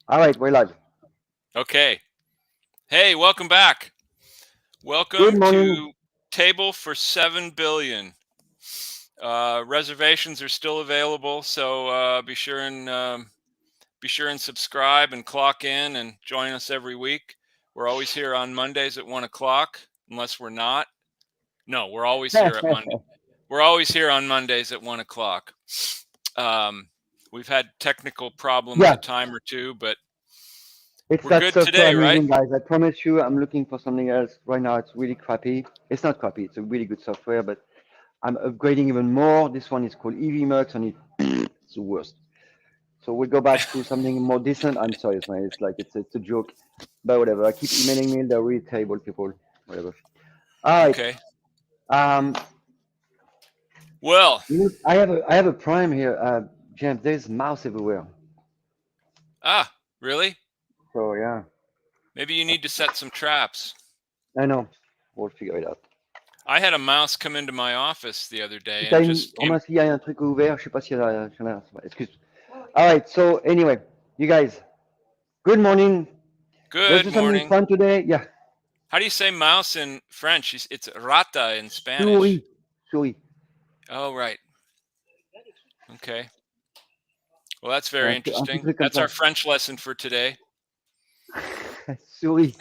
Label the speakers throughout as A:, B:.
A: All right, we're live.
B: Okay. Hey, welcome back.
A: Good
B: Welcome
A: morning.
B: to Table for 7 Billion. Reservations are still available, so be sure and subscribe and clock in and join us every week. We're always here on Mondays at 1 o'clock, unless we're not. No, we're always here at Monday. We're always here on Mondays at 1 o'clock. Um, we've had technical problem with
A: Yeah,
B: a time or two, but
A: it's
B: we're
A: that
B: good
A: software
B: today,
A: I'm
B: right?
A: using, guys. I promise you, I'm looking for something else. Right now, it's really crappy. It's not crappy. It's a really good software, but I'm upgrading even more. This one is called EVMux, and it's the worst. So we'll go back to something more decent. I'm sorry, man. It's like it's a joke, but whatever. I keep emailing me. They're really terrible people. Whatever. All right.
B: Okay.
A: Um,
B: Well,
A: I have a prime here, James. There's mouse everywhere.
B: really?
A: So yeah,
B: Maybe you need to set some traps.
A: I know. We'll figure it out.
B: I had a mouse come into my office the other day
A: T'as
B: and
A: une...
B: just came.
A: Romain, s'il y a un truc ouvert, je sais pas s'il y a... Excuse. All right. So anyway, you guys, good morning. Let's
B: Good
A: do something
B: morning.
A: fun today. Yeah.
B: How do you say mouse in French? It's rata in Spanish.
A: Souris. Souris.
B: Oh, right. Okay. Well, that's
A: Ouais,
B: very
A: un petit
B: interesting.
A: truc comme
B: That's
A: ça.
B: our French lesson for today.
A: Souris.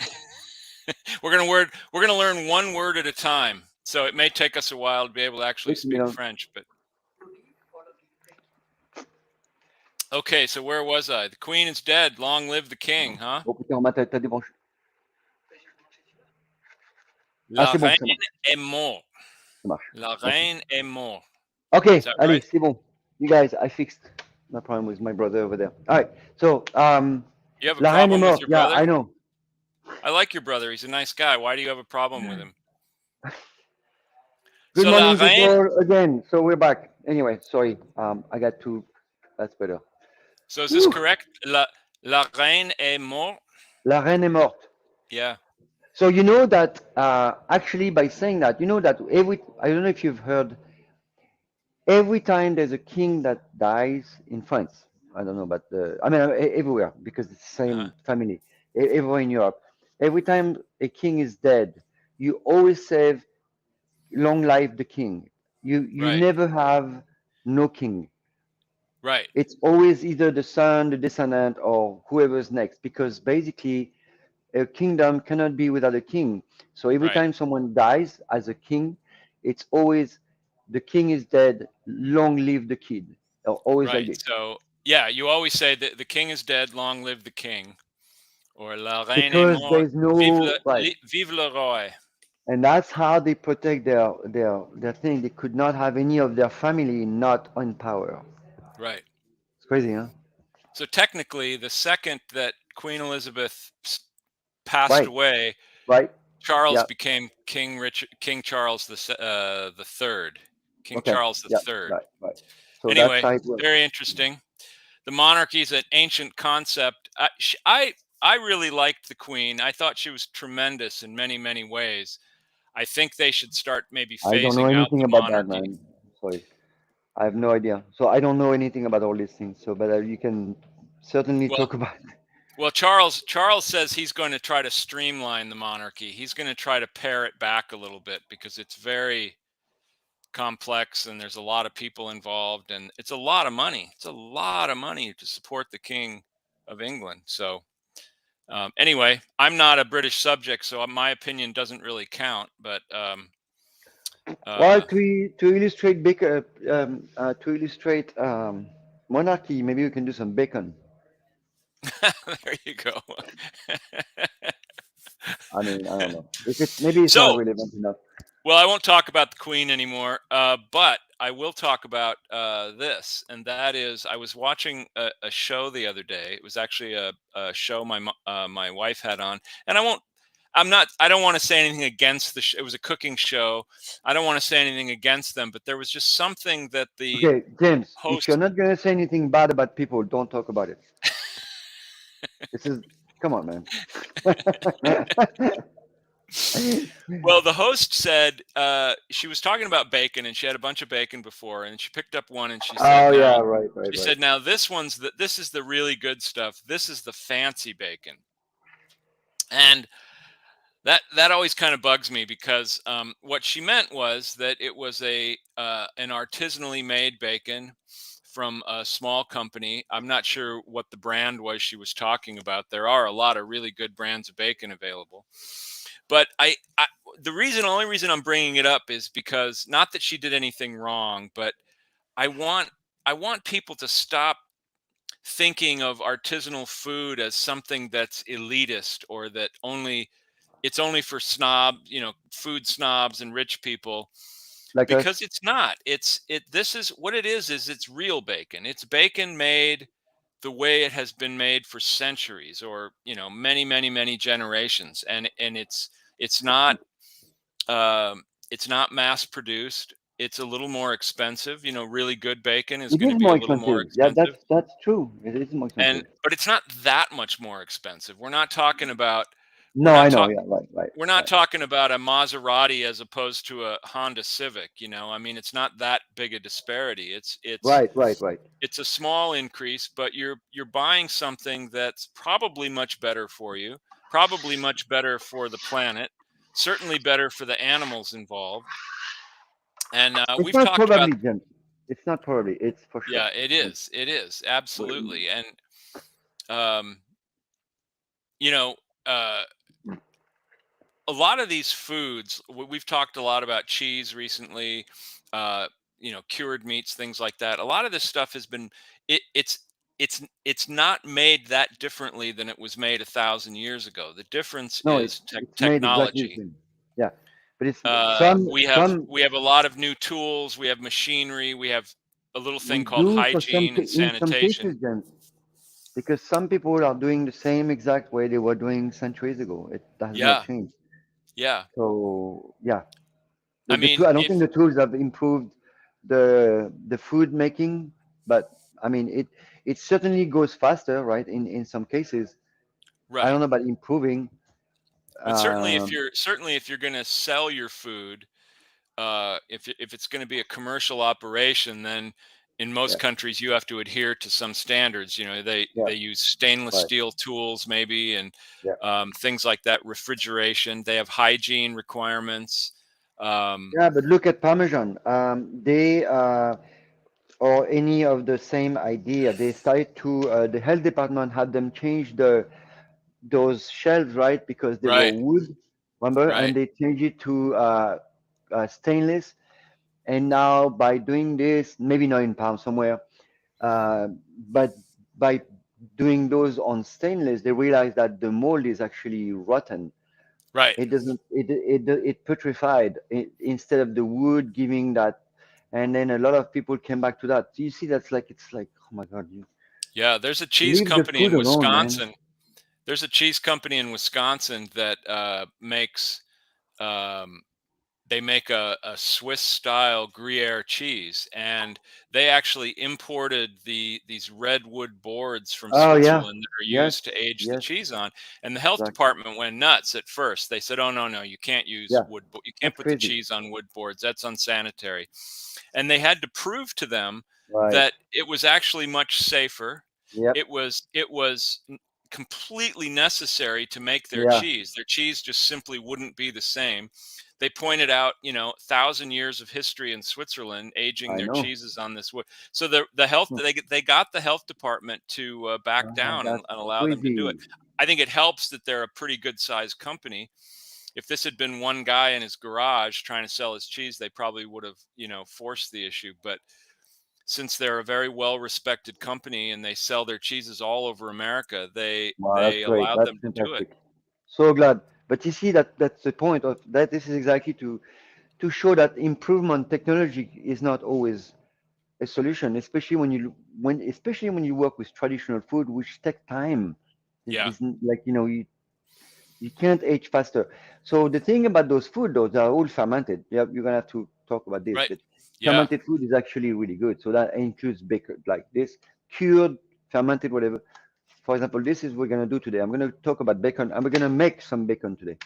B: We're gonna learn one word at a time. So it may take us a while to be able to actually
A: Oui, tu mets
B: speak
A: dans...
B: French, but okay, so where was I? The queen is dead. Long live the king, huh?
A: Oh putain, Romain, t'as débranché. Ah,
B: La
A: c'est bon,
B: reine
A: ça marche.
B: est morte.
A: Ça marche.
B: La
A: Merci.
B: reine est morte. Is
A: Okay,
B: that
A: allez,
B: right?
A: c'est bon. You guys, I fixed my problem with my brother over there. All right. So,
B: You have a
A: La Reine est
B: problem with
A: morte.
B: your
A: Yeah, I
B: brother?
A: know.
B: I like your brother. He's a nice guy. Why do you have a problem with him?
A: Good
B: So la
A: morning,
B: reine.
A: people, again. So we're back. Anyway, sorry. I got two. That's better.
B: So is this
A: Whew.
B: correct? La reine est morte.
A: La Reine est morte.
B: Yeah.
A: So you know that actually by saying that, you know that I don't know if you've heard, every time there's a king that dies in France, I don't know, but I mean everywhere because it's the
B: Uh-huh.
A: same family, everywhere in Europe. Every time a king is dead, you always say, "Long live the king." You
B: Right.
A: never have no king.
B: Right.
A: It's always either the son, the descendant, or whoever's next, because basically a kingdom cannot be without a king. So every
B: Right.
A: time someone dies as a king, it's always the king is dead, long live the kid. Always like
B: Right.
A: this.
B: So yeah, you always say that the king is dead. Long live the king. Or la reine est
A: Because
B: morte.
A: there's no right.
B: Vive le roi.
A: And that's how they protect their thing. They could not have any of their family not on power.
B: Right.
A: It's crazy, huh?
B: So technically, the second that Queen Elizabeth passed
A: Right,
B: away,
A: right.
B: Charles
A: Yeah.
B: became King Charles the third. King
A: Okay.
B: Charles the
A: Yeah.
B: third.
A: Right, right. So that's
B: Anyway,
A: how it works.
B: very interesting. The monarchy is an ancient concept. I really liked the Queen. I thought she was tremendous in many many ways. I think they should start maybe
A: I don't know
B: phasing out
A: anything
B: the
A: about that,
B: monarchy.
A: man. Sorry. I have no idea. So I don't know anything about all these things. So, but you can certainly
B: Well,
A: talk about it.
B: well, Charles says he's going to try to streamline the monarchy. He's going to try to pare it back a little bit because it's very complex and there's a lot of people involved and it's a lot of money. It's a lot of money to support the King of England. So anyway, I'm not a British subject, so my opinion doesn't really count. But
A: Well,
B: uh,
A: to illustrate to illustrate monarchy, maybe we can do some bacon.
B: there you go.
A: I mean, I don't know if it's maybe it's not
B: So,
A: relevant enough.
B: well, I won't talk about the Queen anymore, but I will talk about this, and that is I was watching a show the other day. It was actually a show my wife had on, and I don't want to say anything against it was a cooking show. I don't want to say anything against them, but there was just something that the
A: Okay, James, if you're
B: host.
A: not gonna say anything bad about people, don't talk about it. This is come on, man.
B: Well, the host said she was talking about bacon, and she had a bunch of bacon before, and she picked up one, and she said,
A: Oh
B: "Now,
A: yeah, right, right,
B: she
A: right.
B: said, now this is the really good stuff. This is the fancy bacon." And that always kind of bugs me because what she meant was that it was an artisanally made bacon from a small company. I'm not sure what the brand was she was talking about. There are a lot of really good brands of bacon available, but only reason I'm bringing it up is because, not that she did anything wrong, but I want I want people to stop thinking of artisanal food as something that's elitist, or that only for food snobs and rich people,
A: Like
B: because
A: us.
B: it's not. This is what it is it's real bacon. It's bacon made the way it has been made for centuries, or many, many, many generations, and it's not it's not mass produced. It's a little more expensive. Really good bacon is
A: It
B: going to
A: is
B: be
A: more
B: a little more
A: expensive. Yeah,
B: expensive.
A: that's true. It is more
B: And
A: expensive.
B: but it's not that much more expensive. We're
A: No,
B: not
A: I know.
B: talking
A: Yeah, right, right,
B: we're not
A: right.
B: talking about a Maserati as opposed to a Honda Civic. I mean, it's not that big a disparity.
A: Right, right, right.
B: It's a small increase, but you're buying something that's probably much better for you, probably much better for the planet, certainly better for the animals involved. And
A: It's
B: we've
A: not
B: talked about.
A: probably, James. It's not probably. It's for sure.
B: Yeah, it is. It is
A: Well,
B: absolutely. And um, you know, uh, a lot of these foods, we've talked a lot about cheese recently, uh, cured meats, things like that. A lot of this stuff has been, it, it's not made that differently than it was made 1,000 years ago. The difference
A: no,
B: is
A: it's made exactly the
B: technology.
A: same. Yeah, but it's some some
B: We have a lot of new tools. We have machinery. We have a little
A: we
B: thing called
A: do for
B: hygiene and
A: in some
B: sanitation.
A: cases, James, because some people are doing the same exact way they were doing centuries ago. It has not
B: Yeah,
A: changed.
B: yeah.
A: So yeah,
B: I
A: the
B: mean,
A: tool, I don't think
B: if
A: the tools have improved the food making, but I mean it certainly goes faster, right? In some cases, I
B: right.
A: don't know about improving.
B: But
A: Um,
B: certainly if you're going to sell your food, if it's going to be a commercial operation, then in most
A: yeah,
B: countries you have to adhere to some standards.
A: yeah,
B: They use stainless
A: right,
B: steel tools, maybe, and
A: yeah,
B: things like that. Refrigeration. They have hygiene requirements. Um,
A: yeah. But look at Parmesan. They or any of the same idea. They started to the health department had them change those shelves, right, because they were
B: right,
A: wood, remember, and
B: right,
A: they changed it to stainless. And now by doing this, maybe not in Palm somewhere, uh, but by doing those on stainless, they realize that the mold is actually rotten.
B: right.
A: It doesn't. It petrified instead of the wood giving that. And then a lot of people came back to that. So you see, that's like it's like, oh my God, you
B: Yeah, there's a cheese
A: leave the
B: company
A: food
B: in
A: alone, man.
B: Wisconsin. There's a cheese company in Wisconsin that makes um, they make a Swiss style Gruyere cheese, and they actually imported these redwood boards from
A: Oh yeah,
B: Switzerland that are
A: yes,
B: used to age the
A: yes,
B: cheese on. And the health
A: exactly.
B: department went nuts at first. They said, "Oh, no, no, you can't use
A: Yeah,
B: you can't
A: that's
B: put the
A: crazy.
B: cheese on wood boards. That's unsanitary." And they had to prove to them
A: Right.
B: that it was actually much safer.
A: Yep.
B: It was completely necessary to make their
A: Yeah,
B: cheese. Their cheese just simply wouldn't be the same. They pointed out, 1,000 years of history in Switzerland aging
A: I
B: their
A: know.
B: cheeses on this wood. So the health they got the health department to back down
A: That's
B: and allow them to do it.
A: crazy.
B: I think it helps that they're a pretty good sized company. If this had been one guy in his garage trying to sell his cheese, they probably would have, forced the issue. But since they're a very well respected company and they sell their cheeses all over America, they
A: Wow, that's
B: they
A: great.
B: allowed
A: That's
B: them to do it.
A: fantastic. So glad. But you see that that's the point of that. This is exactly to show that improvement technology is not always a solution, especially when you work with traditional food, which take time.
B: Yeah.
A: Like you can't age faster. So the thing about those food, those are all fermented. You're gonna have to talk about this,
B: Right.
A: but
B: Yeah.
A: fermented food is actually really good. So that includes bacon, like this cured, fermented, whatever. For example, this is what we're gonna do today. I'm gonna talk about bacon, and we're gonna make some bacon today.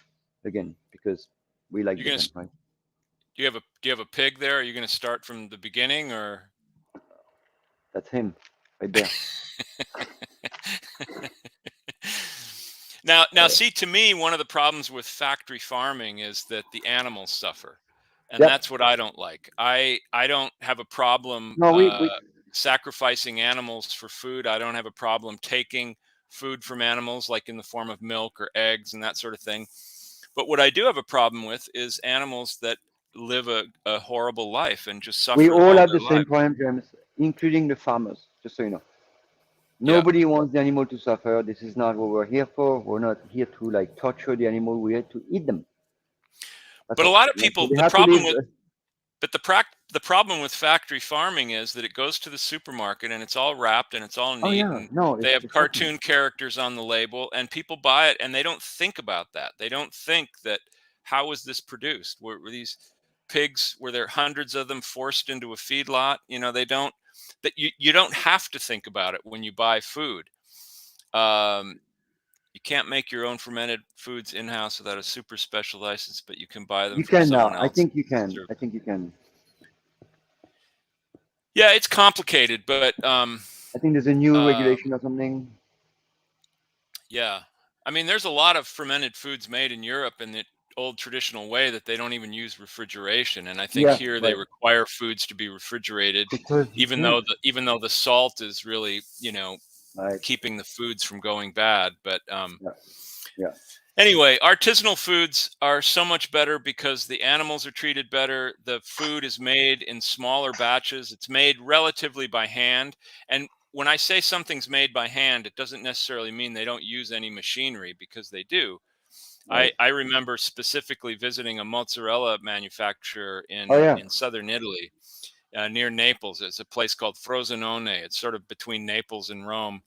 A: again because we like
B: You're gonna
A: bacon, right?
B: do you have a pig there? Are you gonna start from the beginning or?
A: That's him right there.
B: Now, see, to me, one of the problems with factory farming is that the animals suffer, and
A: Yep.
B: that's what I don't like. I don't have a problem
A: No, we
B: sacrificing animals for food. I don't have a problem taking food from animals, like in the form of milk or eggs and that sort of thing. But what I do have a problem with is animals that live a horrible life and just
A: we
B: suffer
A: all
B: all
A: have the
B: their
A: same
B: lives.
A: problem, James, including the farmers. Just so you know,
B: Yeah.
A: nobody wants the animal to suffer. This is not what we're here for. We're not here to like torture the animal. We're here to eat them. That's
B: But a
A: all.
B: lot of
A: Yeah, so
B: people,
A: they have to live.
B: the problem with factory farming is that it goes to the supermarket and it's all wrapped and it's all
A: Oh
B: neat
A: yeah,
B: and
A: no,
B: they have
A: it's happening.
B: cartoon characters on the label and people buy it and they don't think about that. They don't think that how was this produced? Were these pigs, were there hundreds of them forced into a feedlot? They don't, that you don't have to think about it when you buy food. You can't make your own fermented foods in-house without a super special license, but you can buy them
A: You
B: from
A: can
B: someone
A: now. I
B: else.
A: think you can. I think you can.
B: Yeah, it's complicated, but
A: I think there's a new
B: um,
A: regulation or something.
B: yeah. I mean, there's a lot of fermented foods made in Europe in the old traditional way that they don't even use refrigeration, and I think
A: Yeah,
B: here they
A: right.
B: require foods to be refrigerated,
A: Because you
B: even
A: can't.
B: though the salt is really
A: Right.
B: keeping the foods from going bad. But
A: Yeah. Yeah.
B: anyway, artisanal foods are so much better because the animals are treated better. The food is made in smaller batches. It's made relatively by hand. And when I say something's made by hand, it doesn't necessarily mean they don't use any machinery, because they do.
A: Right.
B: I remember specifically visiting a mozzarella manufacturer
A: Oh yeah.
B: in southern Italy, near Naples. It's a place called Frosinone. It's sort of between Naples and Rome.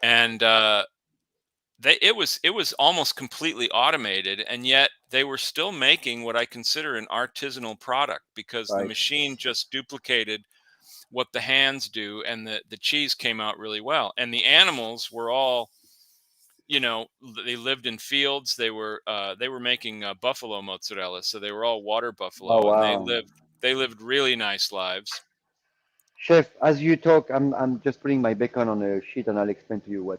B: And it was almost completely automated, and yet they were still making what I consider an artisanal product, because the
A: Right.
B: machine just duplicated what the hands do, and the cheese came out really well. And the animals were all, they lived in fields. They were making buffalo mozzarella, so they were all water
A: Oh
B: buffalo, and
A: wow.
B: they lived really nice lives.
A: Chef, as you talk, I'm just putting my bacon on a sheet and I'll explain to you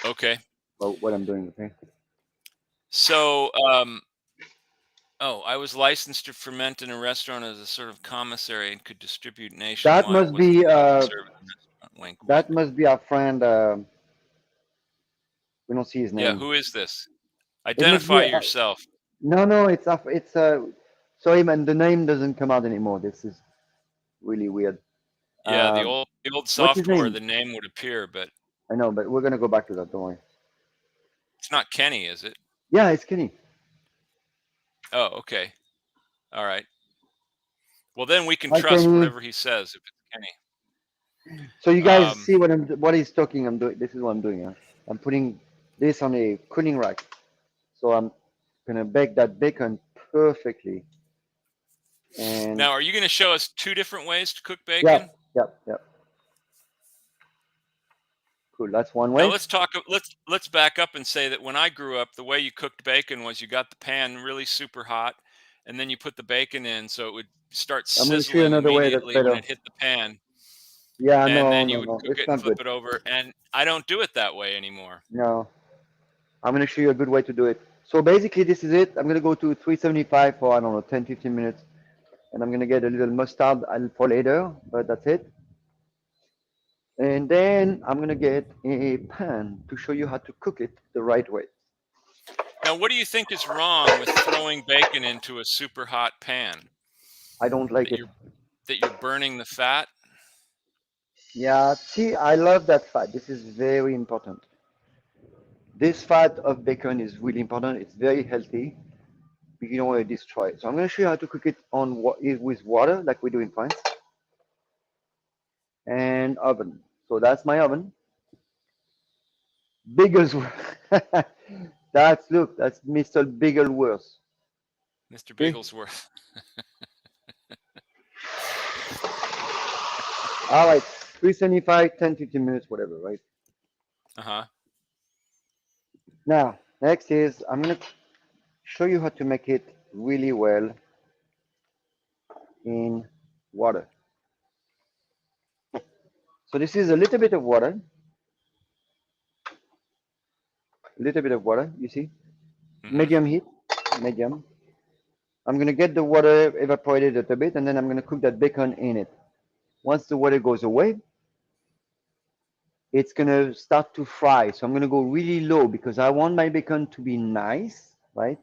B: Okay.
A: what I'm doing. Okay.
B: So oh, I was licensed to ferment in a restaurant as a sort of commissary and could distribute
A: That
B: nationwide.
A: must
B: What's
A: be
B: the job to serve in the restaurant? Wink,
A: that
B: wink.
A: must be our friend. We don't see his
B: Yeah,
A: name.
B: who is this?
A: It must be.
B: Identify yourself.
A: No. It's. Sorry, man. The name doesn't come out anymore. This is really weird.
B: Yeah,
A: Um,
B: the old
A: what's his
B: software,
A: name?
B: the name would appear, but
A: I know, but we're gonna go back to that. Don't worry.
B: it's not Kenny, is it?
A: Yeah, it's Kenny.
B: Oh, okay. All right. Well, then we can
A: Hi,
B: trust
A: Kenny.
B: whatever he says if it's Kenny.
A: So you guys
B: Um,
A: see what he's talking. I'm doing. This is what I'm doing. Huh? I'm putting this on a cooling rack. So I'm gonna bake that bacon perfectly. And
B: Now, are you going to show us two different ways to cook
A: yeah,
B: bacon?
A: yeah. Cool. That's one
B: Now
A: way.
B: let's back up and say that when I grew up, the way you cooked bacon was you got the pan really super hot, and then you put the bacon in so it would start
A: I'm gonna show you
B: sizzling
A: another way that's
B: immediately when
A: better.
B: it hit the pan,
A: Yeah,
B: and
A: no,
B: then
A: no,
B: you would
A: no.
B: cook
A: It's
B: it and
A: not
B: flip
A: good.
B: it over. And I don't do it that way anymore.
A: No. I'm gonna show you a good way to do it. So basically, this is it. I'm gonna go to 375 for I don't know 10, 15 minutes, and I'm gonna get a little mustard for later, but that's it. And then I'm gonna get a pan to show you how to cook it the right way.
B: Now, what do you think is wrong with throwing bacon into a super hot pan?
A: I don't like
B: That
A: it.
B: you're burning the fat?
A: Yeah, see, I love that fat. This is very important. This fat of bacon is really important. It's very healthy. You don't want to destroy it. So I'm going to show you how to cook it on with water, like we do in France, and oven. So that's my oven. Bigglesworth. That's Mr. Bigglesworth.
B: Mr.
A: See?
B: Bigglesworth.
A: All right, 375, 10, 15 minutes, whatever, right?
B: Uh-huh.
A: Now, next is I'm going to show you how to make it really well in water. So this is a little bit of water, you see,
B: Hmm.
A: medium heat, medium. I'm gonna get the water evaporated a little bit, and then I'm gonna cook that bacon in it. Once the water goes away, it's gonna start to fry. So I'm gonna go really low because I want my bacon to be nice, right?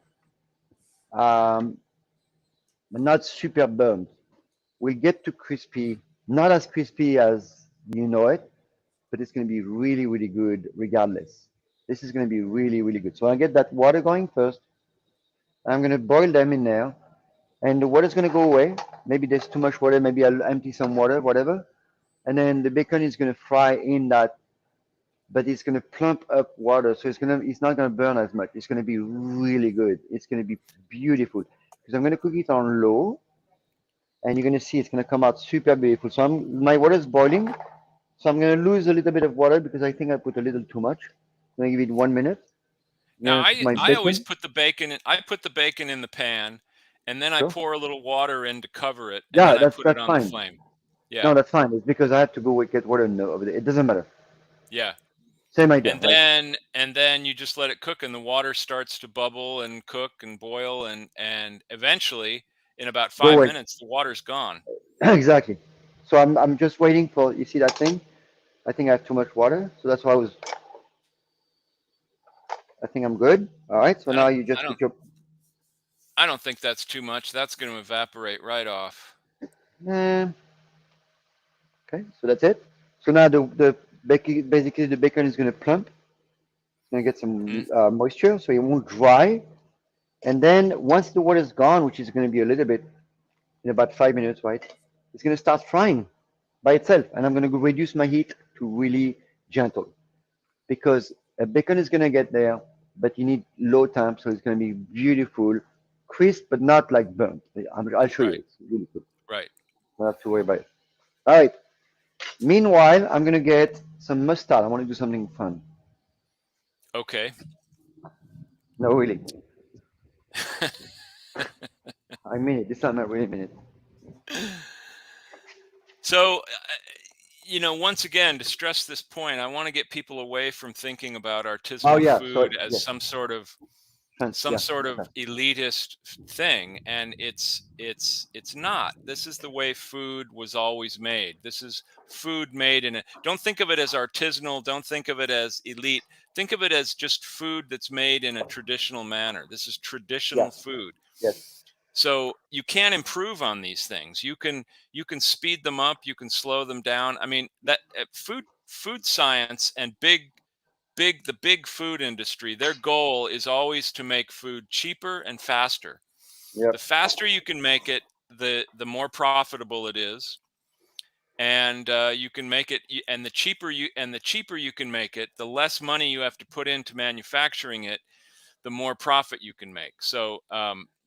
A: Um, but not super burnt. We'll get to crispy, not as crispy as you know it, but it's gonna be really, really good regardless. This is gonna be really, really good. So I get that water going first. I'm gonna boil them in there, and the water's gonna go away. Maybe there's too much water. Maybe I'll empty some water, whatever. And then the bacon is gonna fry in that, but it's gonna plump up water, so it's not gonna burn as much. It's gonna be really good. It's gonna be beautiful because I'm gonna cook it on low, and you're gonna see it's gonna come out super beautiful. So my water is boiling, so I'm gonna lose a little bit of water because I think I put a little too much. I'm gonna give it 1 minute. I'm
B: Now
A: gonna put my
B: I always
A: bacon.
B: put the bacon in, I put the bacon in the pan, and then I
A: Sure.
B: pour a little water in to cover it, and
A: Yeah,
B: then I
A: that's
B: put it
A: that's
B: on the
A: fine.
B: flame. Yeah,
A: No, that's fine. It's because I have to go get water over there. It doesn't matter.
B: yeah.
A: Same idea,
B: And
A: right?
B: then you just let it cook, and the water starts to bubble and cook and boil, and eventually, in about
A: Go
B: five
A: away.
B: minutes, the water's gone.
A: Exactly. So I'm just waiting for you see that thing? I think I have too much water, so that's why I think I'm good. All right. So
B: I
A: now
B: don't
A: you
B: I
A: just
B: don't
A: put your
B: I don't think that's too much. That's going to evaporate right off.
A: eh, okay. So that's it. So now the bacon, basically the bacon is gonna plump. It's gonna get some
B: Mhm.
A: moisture, so it won't dry. And then once the water is gone, which is gonna be a little bit in about 5 minutes, right? It's gonna start frying by itself, and I'm gonna reduce my heat to really gentle because a bacon is gonna get there, but you need low temp, so it's gonna be beautiful, crisp, but not like burnt. I'll show you.
B: Right,
A: It's really good.
B: right.
A: Don't have to worry about it. All right. Meanwhile, I'm gonna get some mustard. I want to do something fun.
B: Okay.
A: No, really. I mean it. This time I really mean it.
B: So, once again, to stress this point, I want to get people away from thinking about
A: Oh
B: artisanal
A: yeah. Sorry.
B: food as
A: Yes.
B: some
A: Yeah.
B: sort of
A: Okay.
B: elitist thing, and it's not. This is the way food was always made. This is food made in a, don't think of it as artisanal, don't think of it as elite. Think of it as just food that's made in a traditional manner. This is
A: Yeah.
B: traditional food.
A: Yes.
B: So you can improve on these things. You can speed them up, you can slow them down. I mean, that food science and the big food industry, their goal is always to make food cheaper and faster. The
A: Yep.
B: faster you can make it, the more profitable it is, and you can make it, and the cheaper you can make it, the less money you have to put into manufacturing it, the more profit you can make. So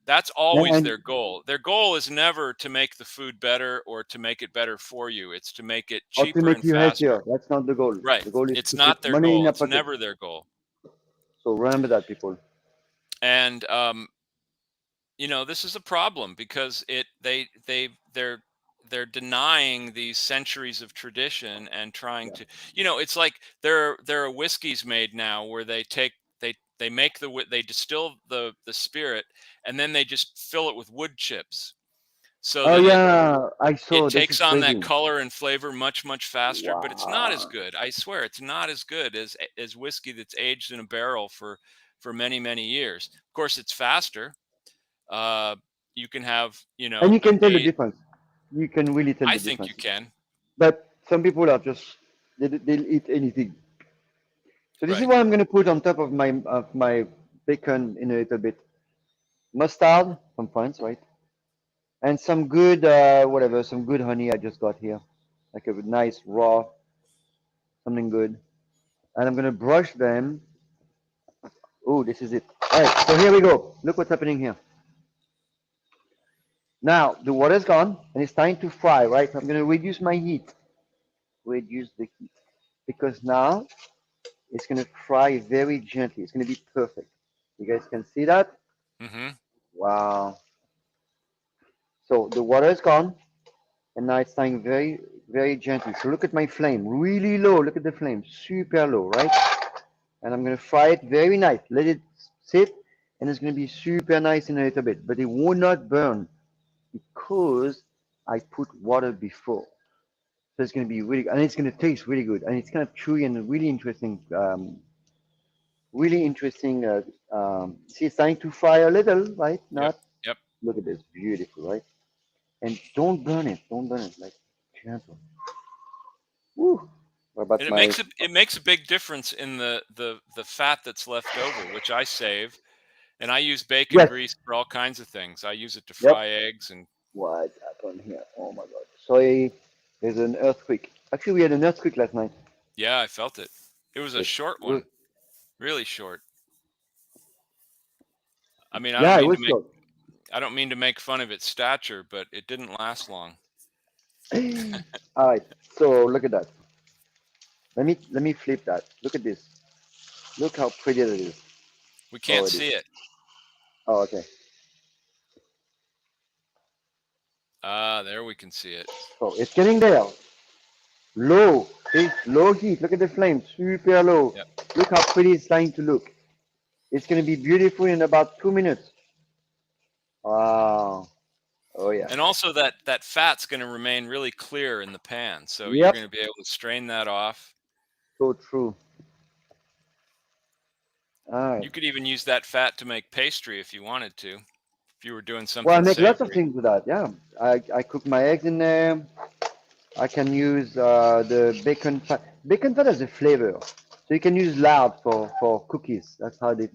B: that's always
A: And
B: their goal. Their goal is never to make the food better or to make it better for you. It's to make it
A: or to
B: cheaper
A: make
B: and
A: you
B: faster.
A: healthier. That's not the goal.
B: Right.
A: The goal is
B: It's
A: to put
B: not their
A: money in
B: goal.
A: your
B: It's
A: pocket.
B: never their goal.
A: So remember that, people.
B: And this is a problem because they're denying these centuries of tradition and trying
A: Yeah.
B: to, it's like there are whiskeys made now where they make they distill the spirit, and then they just fill it with wood chips so
A: Oh
B: that
A: yeah. I
B: it
A: saw. This is
B: takes on that
A: crazy.
B: color and flavor much faster, but it's not as
A: Wow.
B: good. I swear it's not as good as whiskey that's aged in a barrel for many years. Of course, it's faster. uh, you can have,
A: And you
B: an
A: can tell the
B: eight.
A: difference. You can really tell
B: I
A: the
B: think you
A: difference.
B: can.
A: But some people are just they'll eat anything. So this is
B: Right.
A: what I'm gonna put on top of my bacon in a little bit. Mustard from France, right? And some good whatever, some good honey I just got here, like a nice raw something good. And I'm gonna brush them. Oh, this is it. All right, so here we go. Look what's happening here. Now the water's gone and it's time to fry, right? I'm gonna reduce my heat. Reduce the heat because now it's gonna fry very gently. It's gonna be perfect. You guys can see that.
B: Mm-hmm.
A: Wow. So the water is gone, and now it's staying very, very gently. So look at my flame, really low. Look at the flame, super low, right? And I'm gonna fry it very nice. Let it sit, and it's gonna be super nice in a little bit, but it will not burn because I put water before. So it's gonna be really, and it's gonna taste really good, and it's kind of chewy and really interesting. Really interesting. See, it's starting to fry a little, right?
B: Yep.
A: Not.
B: Yep.
A: Look at this, beautiful, right? And don't burn it. Don't burn it. Like gentle. Woo. What about
B: And
A: my?
B: it makes a big difference in the fat that's left over, which I save, and I use bacon
A: Yes.
B: grease for all kinds of things. I use it to
A: Yep.
B: fry eggs, and
A: What happened here? Oh my God. Sorry. There's an earthquake. Actually, we had an earthquake last night.
B: yeah, I felt it. It was a
A: It
B: short
A: was,
B: one, really short. I mean,
A: yeah, it was short.
B: I don't mean to make fun of its stature, but it didn't last long.
A: All right. So look at that. Let me flip that. Look at this. Look how pretty that is.
B: We
A: Oh,
B: can't
A: it is.
B: see it.
A: Oh, okay.
B: Ah, there we can see it.
A: So it's getting there. Low. See? Low heat. Look at the flame. Super low.
B: Yep.
A: Look how pretty it's starting to look. It's going to be beautiful in about 2 minutes. Wow. Oh, yeah.
B: And also that fat's going to remain really clear in the pan, so you're
A: Yep.
B: going to be able to strain that off.
A: So true. All right.
B: You could even use that fat to make pastry if you wanted to, if you were doing
A: Well, I
B: something
A: make lots of
B: savory.
A: things with that. Yeah. I cook my eggs in there. I can use the bacon fat. Bacon fat has a flavor. So you can use lard for cookies. That's how they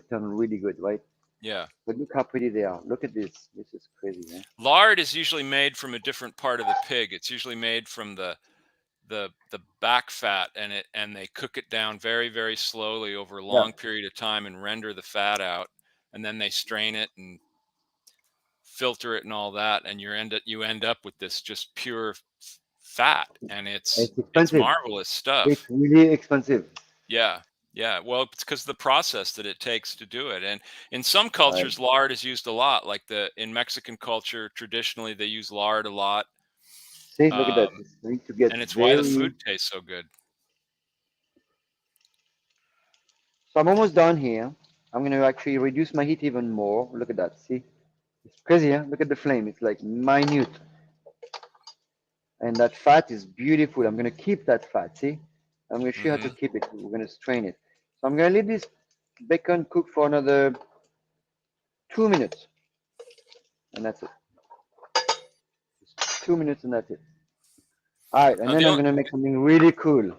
A: turn really good, right?
B: Yeah.
A: But look how pretty they are. Look at this. This is crazy, yeah?
B: Lard is usually made from a different part of the pig. It's usually made from the back fat, and they cook it down very, very slowly over a
A: Yeah.
B: long period of time and render the fat out, and then they strain it and filter it and all that, and you end up with this just pure fat, and
A: It's
B: it's
A: expensive.
B: marvelous
A: It's
B: stuff.
A: really expensive.
B: Yeah. Yeah. Well, it's because the process that it takes to do it. And in some
A: Right.
B: cultures, lard is used a lot. Like in Mexican culture, traditionally they use lard a lot.
A: See, look at that.
B: Um,
A: It's going to get
B: and it's why the
A: very.
B: food tastes so good.
A: So I'm almost done here. I'm going to actually reduce my heat even more. Look at that. See? It's crazy, huh? Look at the flame. It's like minute. And that fat is beautiful. I'm going to keep that fat. See? I'm going to show you how to
B: Hmm.
A: keep it. We're going to strain it. So I'm going to leave this bacon cook for another 2 minutes. And that's it. Just 2 minutes and that's it. All right. And
B: Uh,
A: then
B: the
A: I'm
B: only
A: going to make something really cool.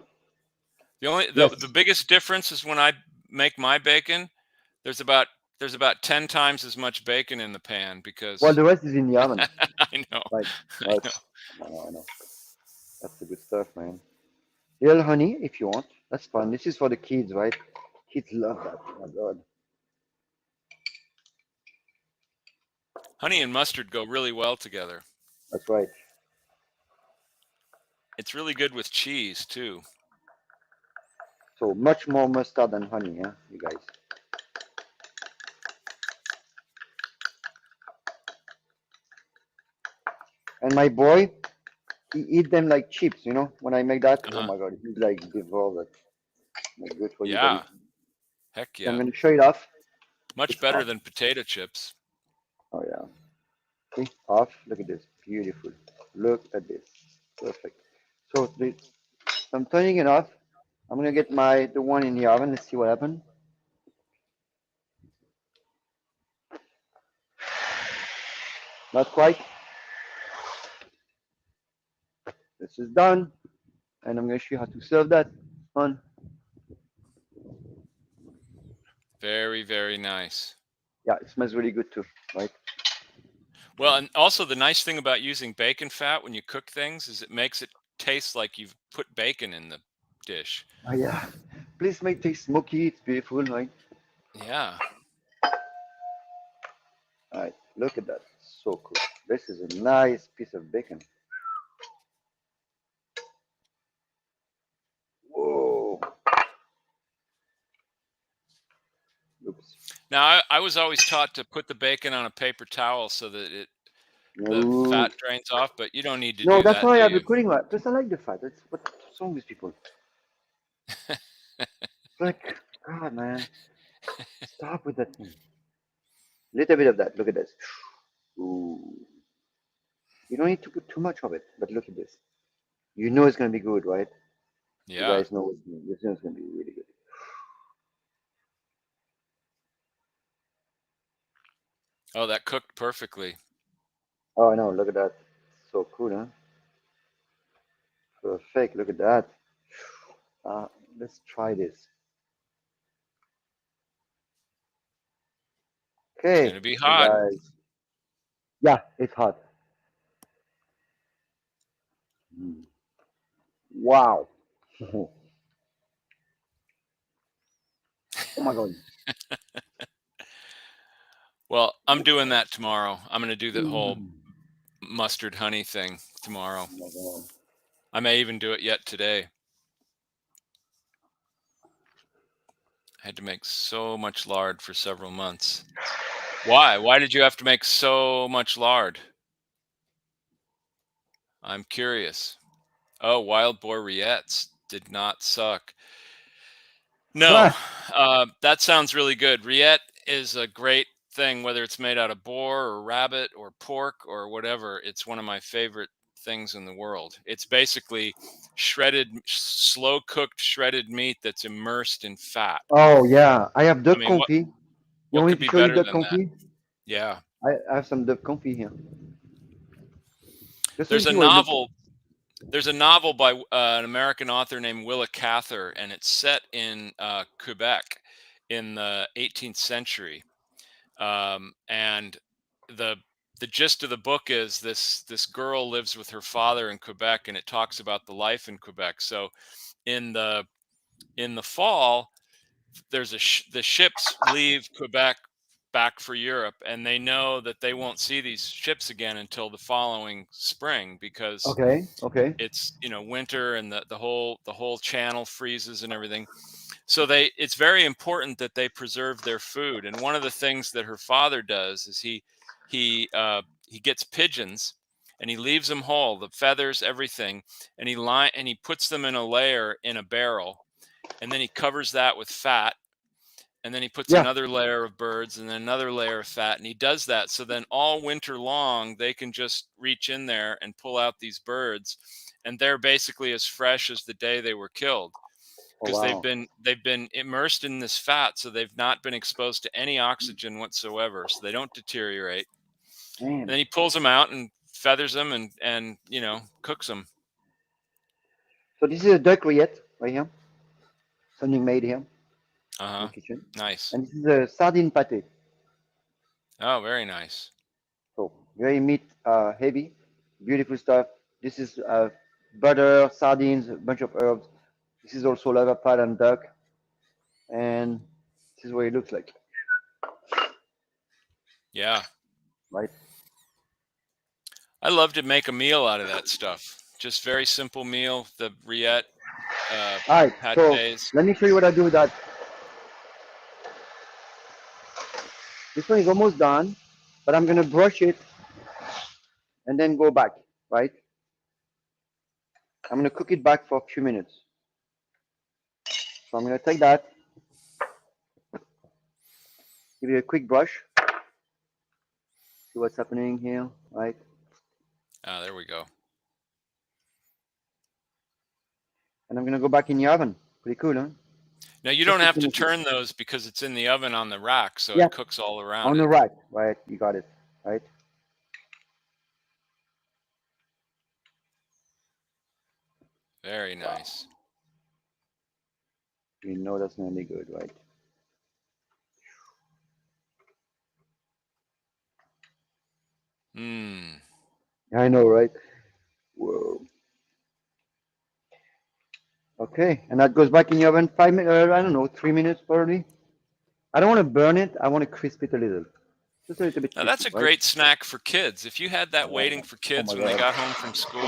B: the
A: Yes.
B: biggest difference is when I make my bacon. There's about there's about 10 times as much bacon in the pan
A: Well,
B: because
A: the rest is in the oven.
B: I know,
A: Right.
B: I
A: Right.
B: know.
A: I know. That's the good stuff, man. Little honey, if you want. That's fun. This is for the kids, right? Kids love that. Oh my God.
B: Honey and mustard go really well together.
A: That's right.
B: It's really good with cheese too.
A: So much more mustard than honey, yeah, you guys. And my boy, he eat them like chips, you know. When I make that, oh
B: Uh-huh.
A: my God, he's like devour that. Like, good for you, buddy.
B: Yeah. Heck
A: So I'm
B: yeah.
A: gonna show it off.
B: Much
A: It's
B: better
A: off.
B: than potato chips.
A: Oh yeah. See, off. Look at this. Beautiful. Look at this. Perfect. So I'm turning it off. I'm gonna get the one in the oven. Let's see what happens. Not quite. This is done, and I'm gonna show you how to serve that on.
B: Very, very nice.
A: Yeah, it smells really good too, right?
B: Well, and also the nice thing about using bacon fat when you cook things is it makes it taste like you've put bacon in the dish.
A: Oh yeah. Please make taste smoky. It's beautiful, right?
B: Yeah.
A: All right, look at that. So cool. This is a nice piece of bacon. Whoa. Oops.
B: Now, I was always taught to put the bacon on a paper towel so that the
A: No,
B: fat drains off, but you don't need to
A: no,
B: do
A: that's
B: that,
A: why I
B: do
A: have the
B: you?
A: cooling rack. Because I like the fat. That's what's wrong with people. It's like, God, man, stop with that thing. Little bit of that. Look at this. Ooh. You don't need to put too much of it, but look at this. You know it's gonna be good, right? You
B: Yeah.
A: guys know it's gonna be really good.
B: Oh, that cooked perfectly.
A: Oh no, look at that. So cool, huh? Perfect. Look at that. Uh, let's try this.
B: It's
A: Okay,
B: going to be
A: so
B: hot.
A: guys. Yeah, it's hot. Mm. Wow. Oh my God.
B: Well, I'm doing that tomorrow. I'm going to do the whole
A: Mm.
B: mustard honey thing tomorrow.
A: Oh my God.
B: I may even do it yet today. I had to make so much lard for several months. Why? Why did you have to make so much lard? I'm curious. Oh, wild boar rillettes did not suck. No,
A: Ah,
B: that sounds really good. Rillette is a great thing, whether it's made out of boar or rabbit or pork or whatever. It's one of my favorite things in the world. It's basically slow cooked shredded meat that's immersed in fat.
A: oh yeah, I have
B: I
A: duck
B: mean,
A: confit. You
B: what
A: want me
B: could
A: to
B: be
A: show you
B: better
A: duck
B: than that?
A: confit?
B: Yeah.
A: I have some duck confit here. Just so you
B: There's a
A: see what it looks like.
B: novel. There's a novel by an American author named Willa Cather, and it's set in Quebec in the 18th century. And the the gist of the book is this girl lives with her father in Quebec, and it talks about the life in Quebec. So in the fall, there's the ships leave Quebec back for Europe, and they know that they won't see these ships again until the following spring because
A: Okay, okay.
B: it's winter and the whole channel freezes and everything. So it's very important that they preserve their food. And one of the things that her father does is he gets pigeons and he leaves them whole, the feathers, everything, and he puts them in a layer in a barrel, and then he covers that with fat, and then he puts
A: Yeah.
B: another layer of birds and then another layer of fat, and he does that so then all winter long they can just reach in there and pull out these birds, and they're basically as fresh as the day they were killed
A: Oh
B: because they've
A: wow.
B: been immersed in this fat, so they've not been exposed to any oxygen whatsoever, so they don't deteriorate. And
A: Damn.
B: then he pulls them out and feathers them and cooks them.
A: So this is a duck rillette right here. Something made here in the
B: Uh-huh.
A: kitchen.
B: Nice.
A: And this is a sardine pate.
B: Oh, very nice.
A: So very meat heavy, beautiful stuff. This is butter, sardines, a bunch of herbs. This is also lava pad and duck. And this is what it looks like,
B: Yeah,
A: right?
B: I love to make a meal out of that stuff. Just very simple meal. The rillette,
A: All right, so
B: pates.
A: let me show you what I do with that. This one is almost done, but I'm gonna brush it and then go back, right? I'm gonna cook it back for a few minutes. So I'm gonna take that, give it a quick brush, see what's happening here, right?
B: Ah, there we go.
A: And I'm gonna go back in the oven. Pretty cool, huh?
B: Now you
A: Just
B: don't
A: to
B: have to
A: finish it.
B: turn those because it's in the oven on the rack, so
A: Yeah,
B: it cooks all around
A: on the
B: it.
A: right, right? You got it, right?
B: Very nice.
A: You know that's gonna be good, right?
B: Hmm.
A: I know, right? Whoa. Okay, and that goes back in the oven 5 minutes. I don't know, 3 minutes probably. I don't want to burn it. I want to crisp it a little, just a little bit
B: Now that's
A: crispy,
B: a
A: right?
B: great snack for kids. If you had that waiting for
A: Oh
B: kids
A: my
B: when they
A: god.
B: got home from school,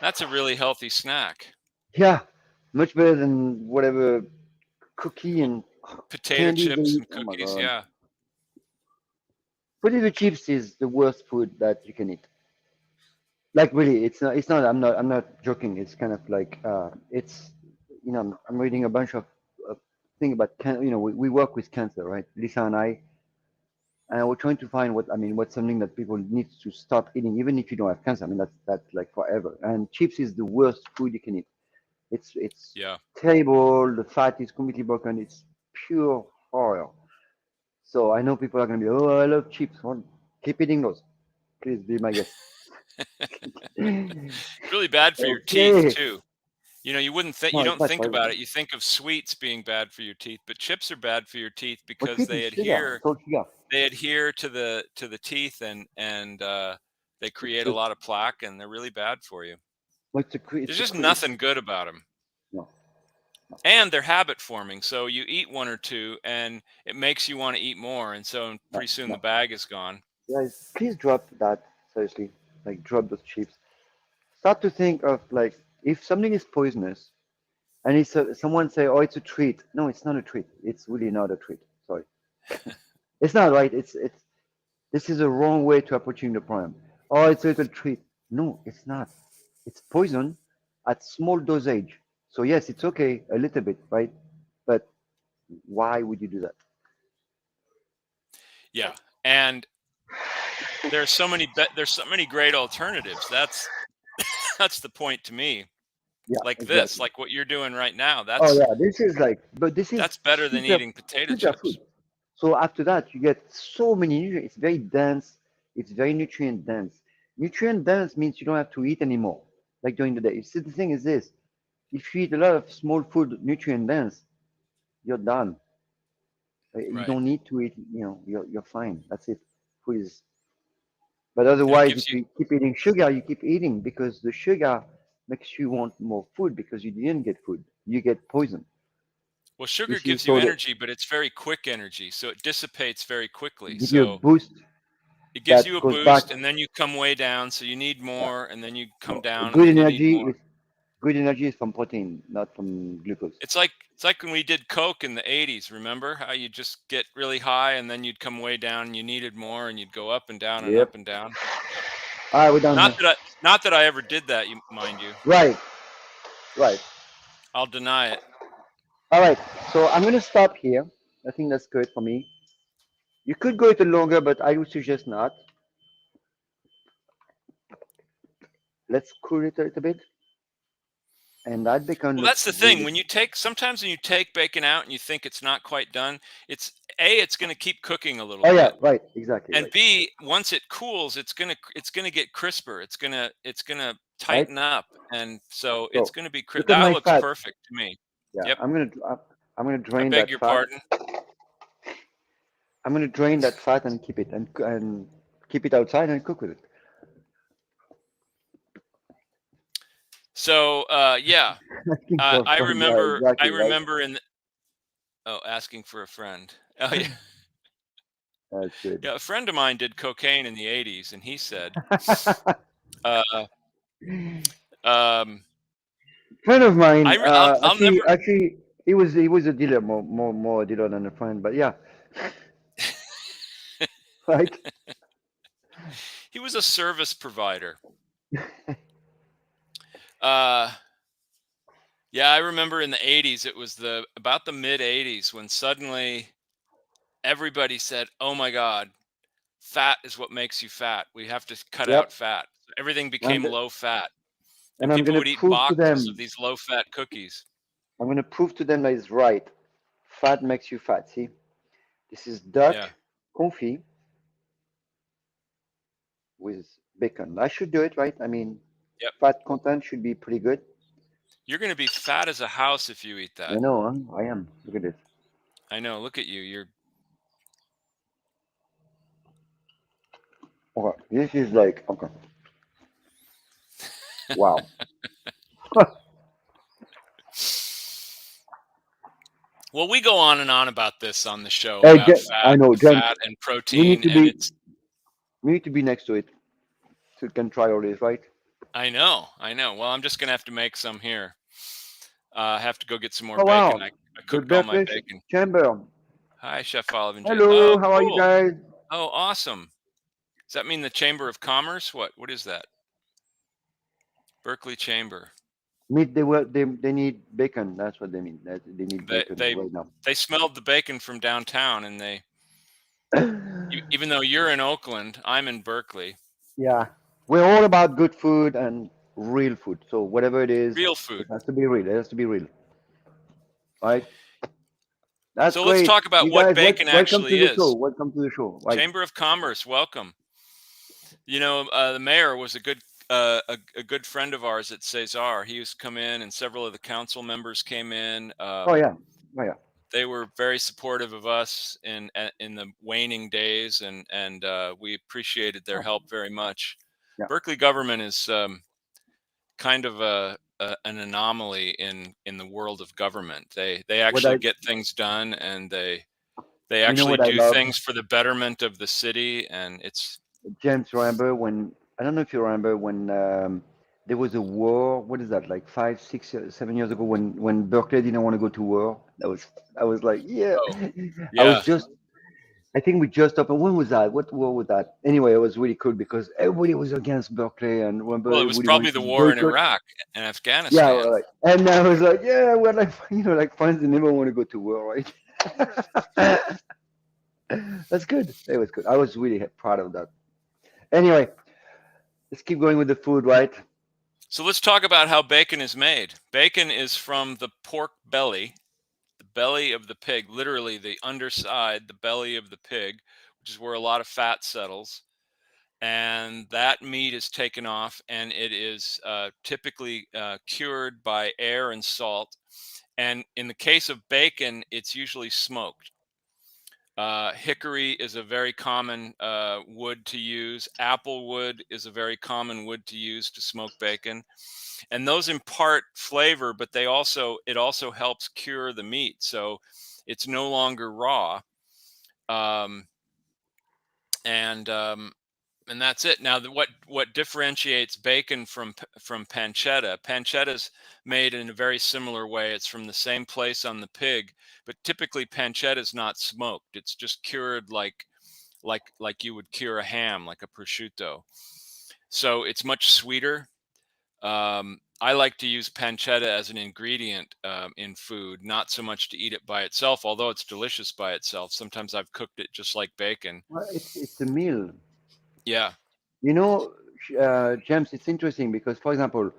B: that's a really healthy snack.
A: Yeah, much better than whatever cookie and
B: Potato
A: Candies,
B: chips and
A: oh my
B: cookies.
A: God.
B: Yeah.
A: Potato chips is the worst food that you can eat. Like really, it's not, I'm not joking. It's kind of like, it's, I'm reading a bunch of thing about we work with cancer, right? Lisa and I, and we're trying to find what's something that people need to stop eating, even if you don't have cancer. I mean, that's like forever. And chips is the worst food you can eat. It's
B: Yeah.
A: terrible. The fat is completely broken. It's pure horror. So I know people are gonna be, oh, I love chips. Well, keep eating those. Please be my guest.
B: It's really bad for your teeth
A: Okay.
B: too. You wouldn't think,
A: No,
B: you
A: it's
B: don't
A: bad
B: think
A: for
B: about
A: everything.
B: it. You think of sweets being bad for your teeth, but chips are bad for your teeth
A: But
B: because
A: chip is sugar. It's all sugar.
B: they adhere to the teeth, and they
A: It's
B: create a
A: just,
B: lot of plaque, and they're really bad for you.
A: well,
B: There's
A: it's a
B: just
A: cre it's
B: nothing good about them.
A: no, no.
B: And they're habit forming. So you eat one or two and it makes you want to eat more. And so
A: No,
B: pretty soon the
A: no.
B: bag is gone.
A: Guys, please drop that. Seriously, like drop those chips. Start to think of like if something is poisonous and someone say, "Oh, it's a treat." No, it's not a treat. It's really not a treat. Sorry, it's not right. It's this is a wrong way to approaching the problem. Oh, it's a little treat. No, it's not. It's poison at small dosage. So yes, it's okay a little bit, right? But why would you do that?
B: Yeah. And there's so many great alternatives. That's the point to me.
A: Yeah,
B: Like this,
A: exactly.
B: like what you're doing right now.
A: Oh yeah, this is like, but this is
B: That's better than
A: super,
B: eating potato
A: super food.
B: chips.
A: So after that, you get so many nutrients. It's very dense. It's very nutrient dense. Nutrient dense means you don't have to eat anymore, like during the day. You see, the thing is this: if you eat a lot of small food, nutrient dense, you're done. You
B: Right.
A: don't need to eat. You're fine. That's it. Food is. But
B: It
A: otherwise,
B: gives
A: if
B: you,
A: you keep eating sugar, you keep eating because the sugar makes you want more food because you didn't get food. You get poison.
B: well, sugar
A: You see,
B: gives you
A: so that
B: energy, but it's very quick energy. So it dissipates very quickly.
A: give you a
B: So
A: boost
B: it gives you
A: that
B: a
A: goes back.
B: boost and then you come way down. So you need
A: Yeah.
B: more and then you come
A: No,
B: down and then you need more.
A: good energy is from protein, not from glucose.
B: It's like when we did Coke in the 80s, remember how you just get really high and then you'd come way down and you needed more and you'd go up and down and
A: Yep.
B: up and down.
A: All right, we're done here.
B: Not that I ever did that, you mind you.
A: Right, right.
B: I'll deny it.
A: All right. So I'm gonna stop here. I think that's good for me. You could go a little longer, but I would suggest not. Let's cool it a little bit, and that bacon
B: Well,
A: looks
B: that's the thing.
A: really.
B: Sometimes when you take bacon out and you think it's not quite done, it's going to keep cooking a little
A: Oh yeah,
B: bit.
A: right. Exactly
B: And
A: right.
B: B, once it cools, it's gonna get crisper. It's gonna
A: Right.
B: tighten up, and so it's
A: So
B: gonna be
A: look at
B: that
A: my
B: looks
A: fat.
B: perfect to me.
A: Yeah,
B: Yep.
A: I'm gonna
B: I
A: drain
B: beg
A: that
B: your
A: fat.
B: pardon.
A: I'm gonna drain that fat and keep it and keep it outside and cook with it.
B: So yeah,
A: Asking for a
B: I
A: friend. Yeah,
B: remember. I
A: exactly right.
B: remember in. Asking for a friend. Oh yeah,
A: That's good.
B: yeah. A friend of mine did cocaine in the '80s, and he said, uh, um,
A: Friend of mine,
B: I'll never.
A: actually, he was a dealer, more a dealer than a friend, but yeah, right.
B: He was a service provider. Uh, yeah, I remember in the '80s. It was about the mid '80s when suddenly everybody said, "Oh my God, fat is what makes you fat. We have to cut out
A: Yep.
B: fat." Everything became
A: And
B: low fat, and
A: and I'm
B: people
A: gonna
B: would eat
A: prove to
B: boxes of
A: them.
B: these low fat cookies.
A: I'm gonna prove to them that it's right. Fat makes you fat. See, this is duck
B: Yeah.
A: confit with bacon. I should do it, right? I mean,
B: Yep.
A: fat content should be pretty good.
B: You're going to be fat as a house if you eat
A: I
B: that.
A: know, huh? I am. Look at this.
B: I know. Look at you. You're
A: Okay, this is like okay. Wow.
B: well, we go on and on about this on the show
A: Hey,
B: about
A: I know, James.
B: fat and
A: We need
B: protein,
A: to
B: and
A: be
B: it's.
A: we need to be next to it so we can try all this, right?
B: I know. Well, I'm just going to have to make some here. I have to go get some more
A: Oh
B: bacon.
A: wow,
B: I
A: the
B: cooked all my
A: Berkeley
B: bacon.
A: Chamber.
B: Hi, Chef Olive and Jane.
A: Hello,
B: Oh,
A: how are you
B: cool.
A: guys?
B: Oh, awesome. Does that mean the Chamber of Commerce? What is that? Berkeley Chamber.
A: They need bacon. That's what they mean. They need
B: They
A: bacon
B: they
A: right now.
B: they smelled the bacon from downtown, and even though you're in Oakland, I'm in Berkeley.
A: Yeah, we're all about good food and real food. So whatever it is,
B: Real
A: it
B: food.
A: has to be real. It has to be real, right? That's
B: So let's
A: great.
B: talk about
A: You
B: what
A: guys,
B: bacon
A: welcome to
B: actually
A: the show.
B: is.
A: Welcome to the show. Right.
B: Chamber of Commerce, welcome. The mayor was a good friend of ours at Cesar. He used to come in, and several of the council members came in.
A: Oh yeah. Oh yeah.
B: They were very supportive of us in the waning days, and we appreciated their
A: Oh,
B: help very much.
A: yeah.
B: Berkeley government is kind of an anomaly in the world of government. They
A: What
B: actually
A: I,
B: get things done, and they
A: you know
B: actually
A: what I
B: do
A: love,
B: things for the betterment of the city, and it's
A: James. Remember when? I don't know if you remember when there was a war. What is that? Like 5, 6, 7 years ago, when Berkeley didn't want to go to war. I was like, yeah.
B: oh
A: I was
B: yeah.
A: just. I think we just opened. When was that? What war was that? Anyway, it was really cool because everybody was against Berkeley, and remember
B: Well, it was
A: everybody
B: probably
A: wanted to
B: the war in
A: boycott.
B: Iraq and
A: Yeah,
B: Afghanistan.
A: right. And I was like, yeah, we're like, like friends that never want to go to war, right? That's good. It was good. I was really proud of that. Anyway, let's keep going with the food, right?
B: So let's talk about how bacon is made. Bacon is from the pork belly, the belly of the pig, literally the underside, the belly of the pig, which is where a lot of fat settles. And that meat is taken off, and it is typically cured by air and salt. And in the case of bacon, it's usually smoked. Hickory is a very common wood to use. Apple wood is a very common wood to use to smoke bacon, and those impart flavor, but it also helps cure the meat, so it's no longer raw. Um, and and that's it. Now, what differentiates bacon from pancetta? Pancetta's made in a very similar way. It's from the same place on the pig, but typically pancetta is not smoked. It's just cured like you would cure a ham, like a prosciutto. So it's much sweeter. I like to use pancetta as an ingredient in food, not so much to eat it by itself, although it's delicious by itself. Sometimes I've cooked it just like bacon.
A: Well, it's a meal.
B: Yeah,
A: You know, James, it's interesting because, for example,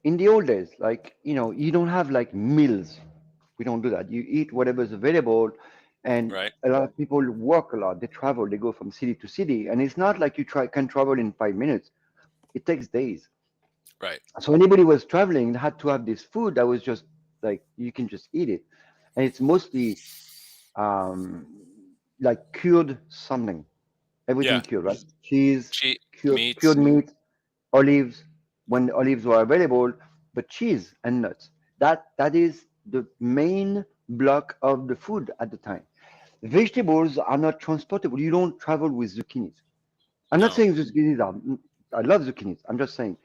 A: in the old days, like, you don't have like meals. We don't do that. You eat whatever's available, and
B: right,
A: a lot of people work a lot. They travel. They go from city to city, and it's not like you can travel in 5 minutes. It takes days.
B: right.
A: So anybody who was traveling had to have this food that was just like you can just eat it, and it's mostly um, like cured something. Everything
B: Yeah,
A: cured, right? Cheese,
B: cheat
A: cured
B: meats.
A: meat, olives when olives were available, but cheese and nuts. That is the main block of the food at the time. Vegetables are not transportable. You don't travel with zucchinis. I'm not
B: No,
A: saying zucchinis are. I love zucchinis. I'm just saying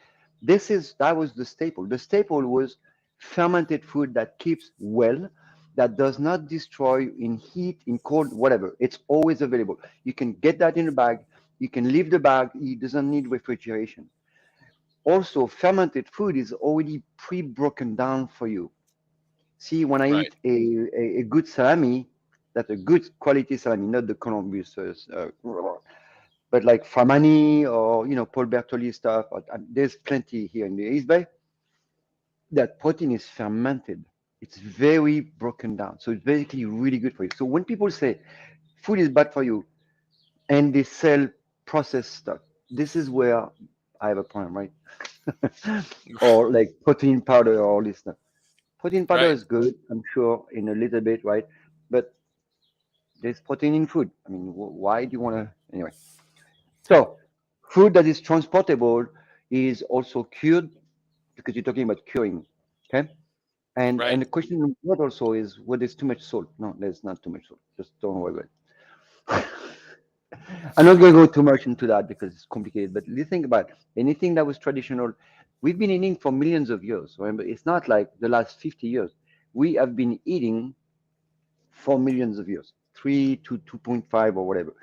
A: that was the staple. The staple was fermented food that keeps well, that does not destroy in heat, in cold, whatever. It's always available. You can get that in a bag. You can leave the bag. It doesn't need refrigeration. Also, fermented food is already pre-broken down for you. See, when I
B: right.
A: eat a good salami, that's a good quality salami, not the Columbus, but like Famani or Paul Bertoli stuff. There's plenty here in the East Bay. That protein is fermented. It's very broken down, so it's basically really good for you. So when people say food is bad for you and they sell processed stuff, this is where I have a problem, right? Or like protein powder or all this stuff. Protein powder
B: Right.
A: is good, I'm sure, in a little bit, right? But there's protein in food. I mean, why do you want to? Anyway, so food that is transportable is also cured because you're talking about curing, okay? And
B: Right.
A: the question of what also is whether there's too much salt. No, there's not too much salt. Just don't worry about it. I'm not going to go too much into that because it's complicated. But you think about anything that was traditional. We've been eating for millions of years. Remember, it's not like the last 50 years. We have been eating for millions of years, 3 to 2.5 or whatever.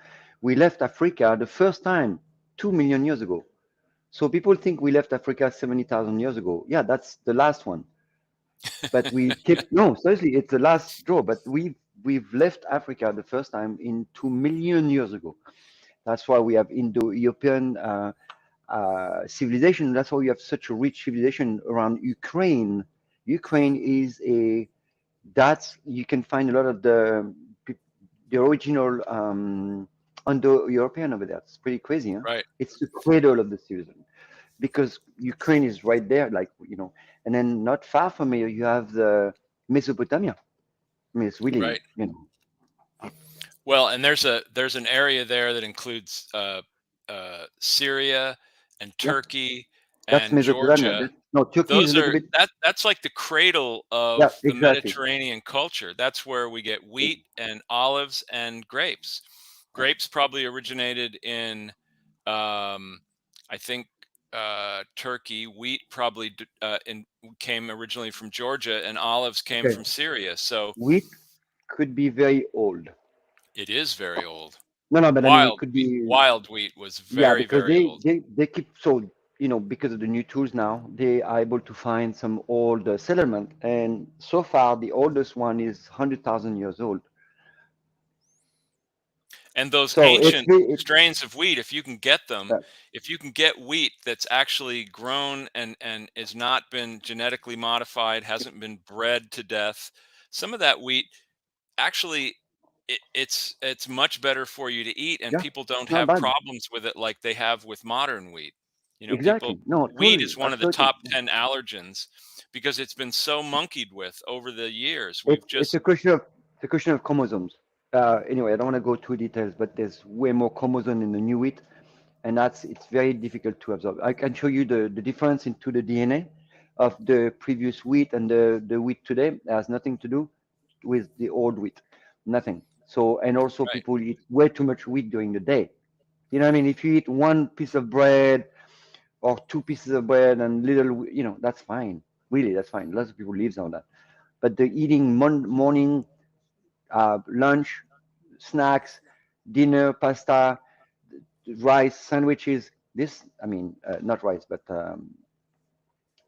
A: We left Africa the first time 2 million years ago. So people think we left Africa 70,000 years ago. Yeah, that's the last one. But we kept, no, seriously, it's the last draw. But we've left Africa the first time in 2 million years ago. That's why we have Indo-European civilization. That's why we have such a rich civilization around Ukraine. Ukraine is that's you can find a lot of the original Indo-European over there. It's pretty crazy, huh?
B: Right.
A: It's the cradle of the civilization because Ukraine is right there, like and then not far from here you have the Mesopotamia. I mean, it's really,
B: Right. Well, and there's an area there that includes Syria and Turkey
A: That's
B: and
A: Mesopotamia.
B: Georgia.
A: No, Turkey is
B: Those
A: a little
B: are
A: bit.
B: that's like the cradle
A: Yeah,
B: of the
A: exactly.
B: Mediterranean culture. That's where we get wheat and olives and grapes. Grapes probably originated in, I think, Turkey. Wheat probably came originally from Georgia, and olives came
A: Okay.
B: from Syria. So
A: Wheat could be very old.
B: it is very old.
A: No, but I mean, it could be.
B: Wild wheat was
A: Yeah,
B: very,
A: because
B: very old.
A: they keep so because of the new tools now, they are able to find some old settlement, and so far the oldest one is 100,000 years old.
B: And those
A: So
B: ancient strains of wheat, if you can get them, if you can get wheat that's actually grown and has not been genetically modified, hasn't been bred to death, some of that wheat actually it's much better for you to eat, and
A: yeah,
B: people don't
A: it's not
B: have
A: bad.
B: problems with it like they have with modern wheat. People,
A: Exactly. No,
B: wheat
A: totally,
B: is one of the
A: absolutely.
B: top 10 allergens because it's been so monkeyed with over the years.
A: It's a question of chromosomes. Anyway, I don't want to go too details, but there's way more chromosome in the new wheat, and it's very difficult to absorb. I can show you the difference into the DNA of the previous wheat and the wheat today. It has nothing to do with the old wheat, nothing. So, and also
B: Right.
A: people eat way too much wheat during the day. You know what I mean? If you eat one piece of bread or two pieces of bread and little, that's fine. Really, that's fine. Lots of people live on that. But the eating morning, lunch, snacks, dinner, pasta, rice, sandwiches. This, I mean, not rice, but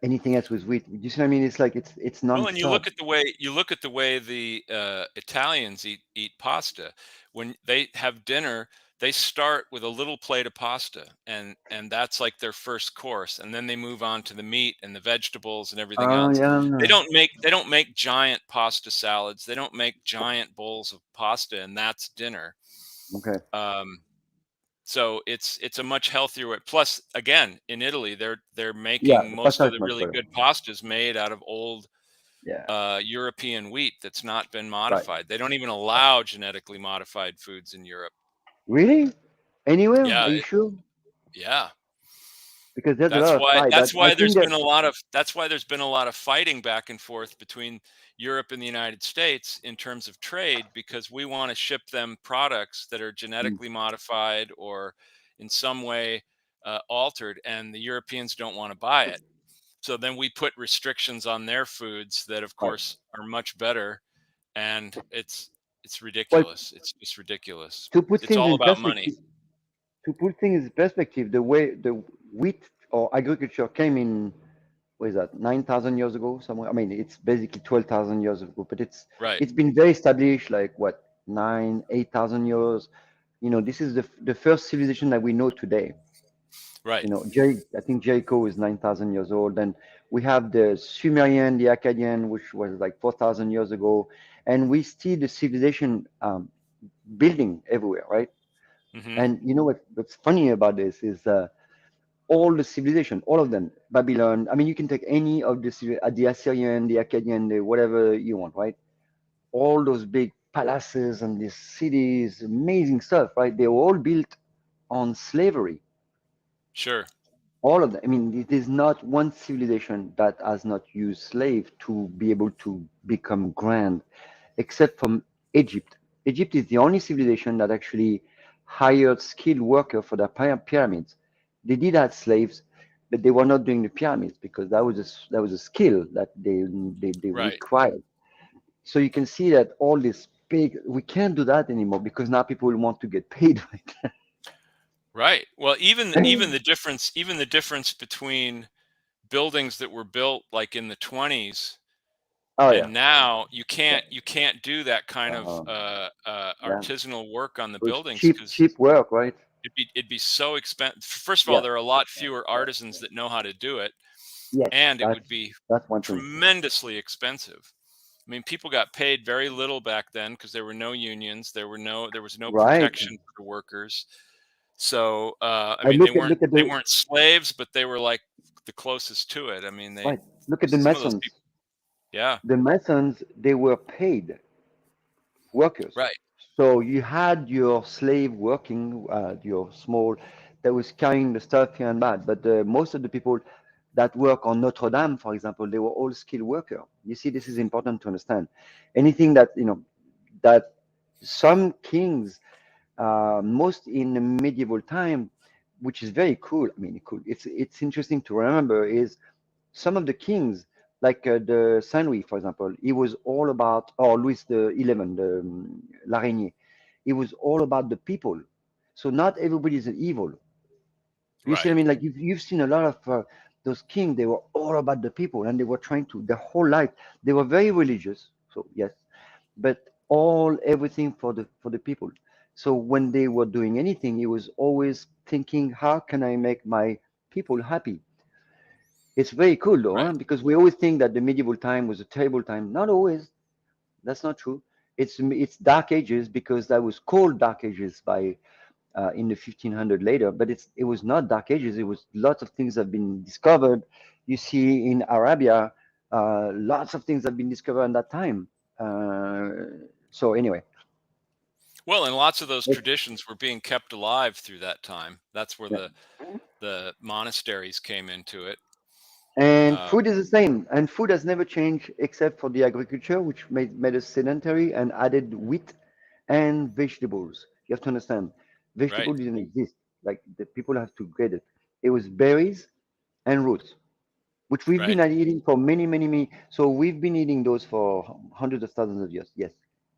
A: anything else with wheat. You see what I mean? It's like it's
B: Well, and you
A: nonstop.
B: look at the way the Italians eat pasta. When they have dinner, they start with a little plate of pasta, and that's like their first course, and then they move on to the meat and the vegetables and everything
A: Oh
B: else.
A: yeah.
B: They don't make giant pasta salads. They don't make giant bowls of pasta, and that's dinner.
A: Okay.
B: Um, so it's a much healthier way. Plus, again, in Italy, they're
A: Yeah,
B: making
A: the
B: most
A: pasta
B: of
A: is
B: the
A: much
B: really
A: better.
B: good pastas made out of old
A: Yeah.
B: European wheat that's not been
A: Right.
B: modified. They don't even allow genetically modified foods in Europe.
A: Really? Anywhere?
B: Yeah,
A: Are you sure?
B: yeah.
A: Because there's a lot of fight. I think that.
B: That's why there's been a lot of fighting back and forth between Europe and the United States in terms of trade, because we want to ship them products that are
A: Mm,
B: genetically modified or in some way altered, and the Europeans don't want to buy it. So then we put restrictions on their foods that, of
A: right.
B: course, are much better, and it's
A: Well,
B: ridiculous. It's just ridiculous.
A: to put
B: It's
A: things
B: all
A: in
B: about money.
A: perspective, the way the wheat or agriculture came in, what is that, 9,000 years ago somewhere? I mean, it's basically 12,000 years ago, but
B: Right,
A: it's been very established, like what, 8,000 years. This is the first civilization that we know today.
B: right.
A: I think Jericho is 9,000 years old. And we have the Sumerian, the Akkadian, which was like 4,000 years ago. And we see the civilization building everywhere, right?
B: Hmm.
A: And what's funny about this is all the civilization, all of them, Babylon. I mean, you can take any of the Assyrian, the Akkadian, the whatever you want, right? All those big palaces and these cities, amazing stuff, right? They were all built on slavery.
B: Sure.
A: All of them. I mean, there's not one civilization that has not used slave to be able to become grand, except from Egypt. Egypt is the only civilization that actually hired skilled workers for their pyramids. They did have slaves, but they were not doing the pyramids because that was a skill that they
B: Right.
A: required. So you can see that all this big, we can't do that anymore because now people want to get paid.
B: Right. Well, even
A: Right?
B: even the difference between buildings that were built like in the 20s
A: Oh yeah,
B: and now
A: yeah,
B: you can't do that kind of
A: um, yeah.
B: artisanal work on the
A: It was
B: buildings because
A: cheap work, right?
B: it'd be so expensive. First of all,
A: Yeah,
B: there are a lot
A: yeah,
B: fewer
A: yeah,
B: artisans
A: yeah.
B: that know how to do it,
A: Yes,
B: and it would be
A: that's one thing.
B: tremendously expensive. I mean, people got paid very little back then because there were no unions, there was no
A: Right.
B: protection for the workers. So, I
A: I
B: mean,
A: look at
B: they
A: the
B: weren't slaves, but they were like the closest to it. I mean, they
A: right. Look at the
B: some of those
A: Masons.
B: people, yeah,
A: The Masons, they were paid workers.
B: right,
A: So you had your slave working, your small, that was carrying the stuff here and that. But most of the people that work on Notre Dame, for example, they were all skilled worker. You see, this is important to understand. Anything that, that some kings, most in the medieval time, which is very cool. I mean, cool. It's interesting to remember is some of the kings, like the Saint Louis, for example, he was all about, or Louis the 11, the Laraignée, he was all about the people. So not everybody is evil. You see what
B: right,
A: I mean? Like you've seen a lot of those kings, they were all about the people and they were trying to, their whole life, they were very religious. So yes, but everything for the people. So when they were doing anything, he was always thinking, how can I make my people happy? It's very cool though, huh?
B: right,
A: Because we always think that the medieval time was a terrible time. Not always. That's not true. It's Dark Ages because that was called Dark Ages by in the 1500 later, but it was not Dark Ages. It was lots of things have been discovered. You see in Arabia, lots of things have been discovered in that time. So anyway,
B: well, and lots of those
A: it-
B: traditions were being kept alive through that time. That's where
A: yeah.
B: the monasteries came into it.
A: And
B: Uh,
A: food is the same. And food has never changed except for the agriculture, which made us sedentary and added wheat and vegetables. You have to understand,
B: right,
A: vegetable didn't exist. Like the people have to get it. It was berries and roots, which we've been
B: right,
A: eating for many, many, many. So we've been eating those for hundreds of thousands of years. Yes,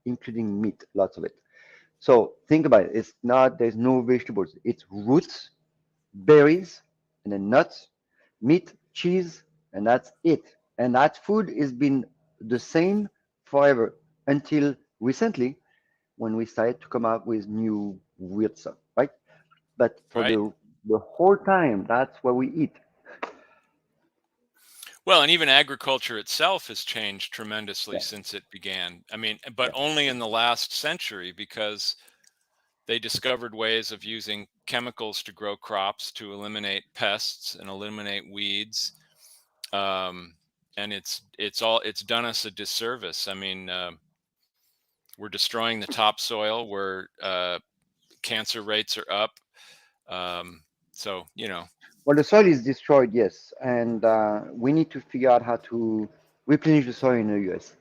A: including meat, lots of it. So think about it. It's not, there's no vegetables. It's roots, berries, and then nuts, meat, cheese, and that's it. And that food has been the same forever until recently when we started to come up with new weird stuff, right? But for
B: right.
A: the whole time, that's what we eat.
B: Well, and even agriculture itself has changed tremendously
A: Yeah,
B: since it began. I mean, but
A: yeah.
B: only in the last century because they discovered ways of using chemicals to grow crops to eliminate pests and eliminate weeds. Um, and it's done us a disservice. I mean, we're destroying the topsoil. Where cancer rates are up. Um, so
A: Well, the soil is destroyed, yes, and we need to figure out how to replenish the soil in the US.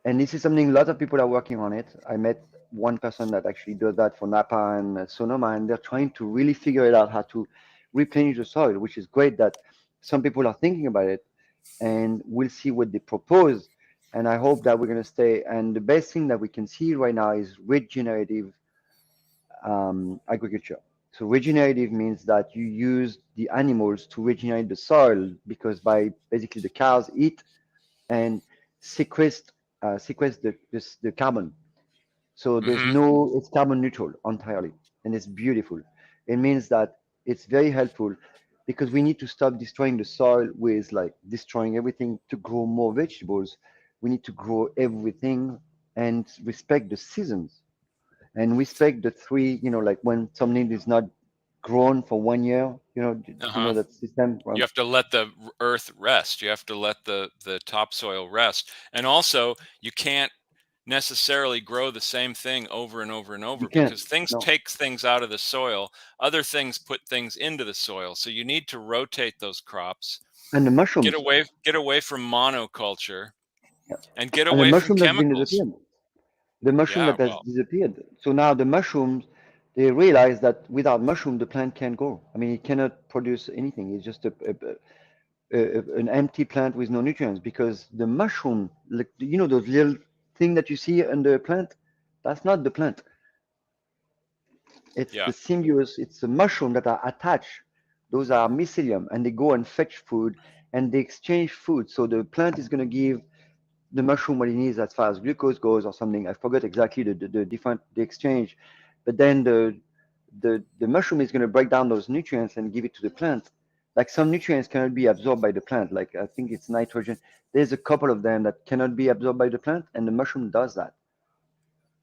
A: And this is something a lot of people are working on it. I met one person that actually does that for Napa and Sonoma, and they're trying to really figure it out how to replenish the soil, which is great that some people are thinking about it, and we'll see what they propose. And I hope that we're going to stay. And the best thing that we can see right now is regenerative agriculture. So regenerative means that you use the animals to regenerate the soil because by basically the cows eat and sequester the carbon. So there's
B: hmm
A: no, it's carbon neutral entirely, and it's beautiful. It means that it's very helpful because we need to stop destroying the soil with like destroying everything to grow more vegetables. We need to grow everything and respect the seasons and respect the three, like when something is not grown for 1 year, did you know
B: uh-huh.
A: that system?
B: You have to let the earth rest. You have to let the topsoil rest. And also, you can't necessarily grow the same thing over and over and
A: You
B: over
A: can't,
B: because things
A: no.
B: take things out of the soil. Other things put things into the soil. So you need to rotate those crops.
A: And the
B: Get
A: mushrooms,
B: away get away from monoculture
A: yeah.
B: and get
A: And the
B: away from
A: mushroom has been
B: chemicals.
A: disappeared. The mushroom
B: Yeah,
A: that has
B: well,
A: disappeared. So now the mushrooms, they realize that without mushroom, the plant can't grow. I mean, it cannot produce anything. It's just an empty plant with no nutrients because the mushroom, like, you know, those little thing that you see under a plant, that's not the plant. It's
B: Yeah.
A: the symbiosis, it's the mushroom that are attached. Those are mycelium, and they go and fetch food and they exchange food. So the plant is going to give the mushroom what it needs as far as glucose goes or something. I forgot exactly the different the exchange, but then the mushroom is going to break down those nutrients and give it to the plant. Like some nutrients cannot be absorbed by the plant. Like I think it's nitrogen. There's a couple of them that cannot be absorbed by the plant, and the mushroom does that.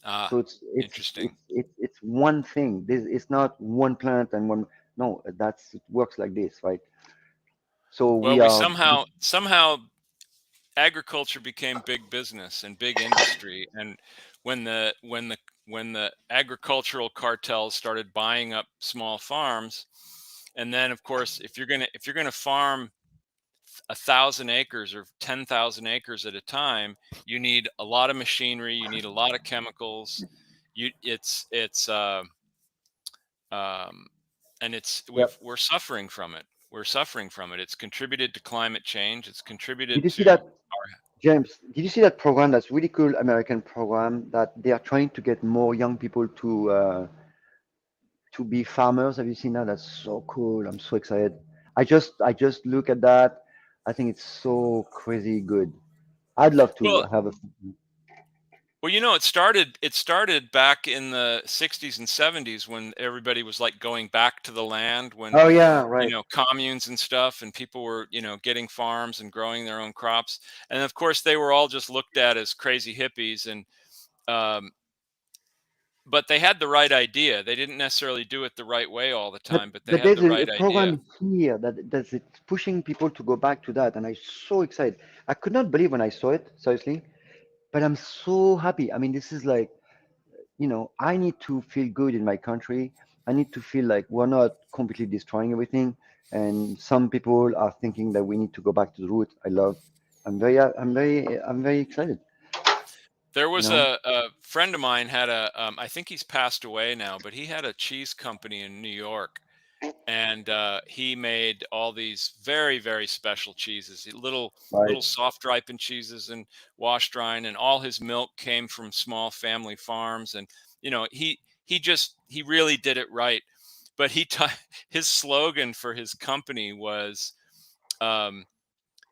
B: Ah,
A: So
B: interesting.
A: it's one thing. This it's not one plant and one. No, that's it works like this, right? So
B: Well,
A: we
B: we
A: are.
B: somehow agriculture became big business and big industry, and when the when the when the agricultural cartels started buying up small farms, and then of course if you're gonna farm 1,000 acres or 10,000 acres at a time, you need a lot of machinery, you need a lot of chemicals. You it's it's uh um and
A: Yep.
B: we're suffering from it. It's contributed to climate change, it's
A: Did
B: contributed
A: you see
B: to
A: that, James? Did you see that program? That's really cool American program that they are trying to get more young people to be farmers. Have you seen that? That's so cool. I'm so excited. I just look at that. I think it's so crazy good. I'd love to
B: well
A: have a.
B: Well, it started back in the 60s and 70s when everybody was like going back to the land, when
A: Oh yeah, right.
B: communes and stuff, and people were getting farms and growing their own crops. And of course they were all just looked at as crazy hippies, and um, but they had the right idea. They didn't necessarily do it the right way all the
A: But
B: time, but they
A: but
B: had
A: there's
B: the
A: a
B: right idea.
A: program here that's it's pushing people to go back to that, and I'm so excited. I could not believe when I saw it, seriously. But I'm so happy. I mean, this is like, I need to feel good in my country. I need to feel like we're not completely destroying everything. And some people are thinking that we need to go back to the root. I'm very excited.
B: There
A: You
B: was
A: know,
B: a friend of mine had I think he's passed away now, but he had a cheese company in New York, and he made all these very very special cheeses,
A: right?
B: little soft ripened cheeses and wash drying, and all his milk came from small family farms. And he really did it right. But his slogan for his company was, um,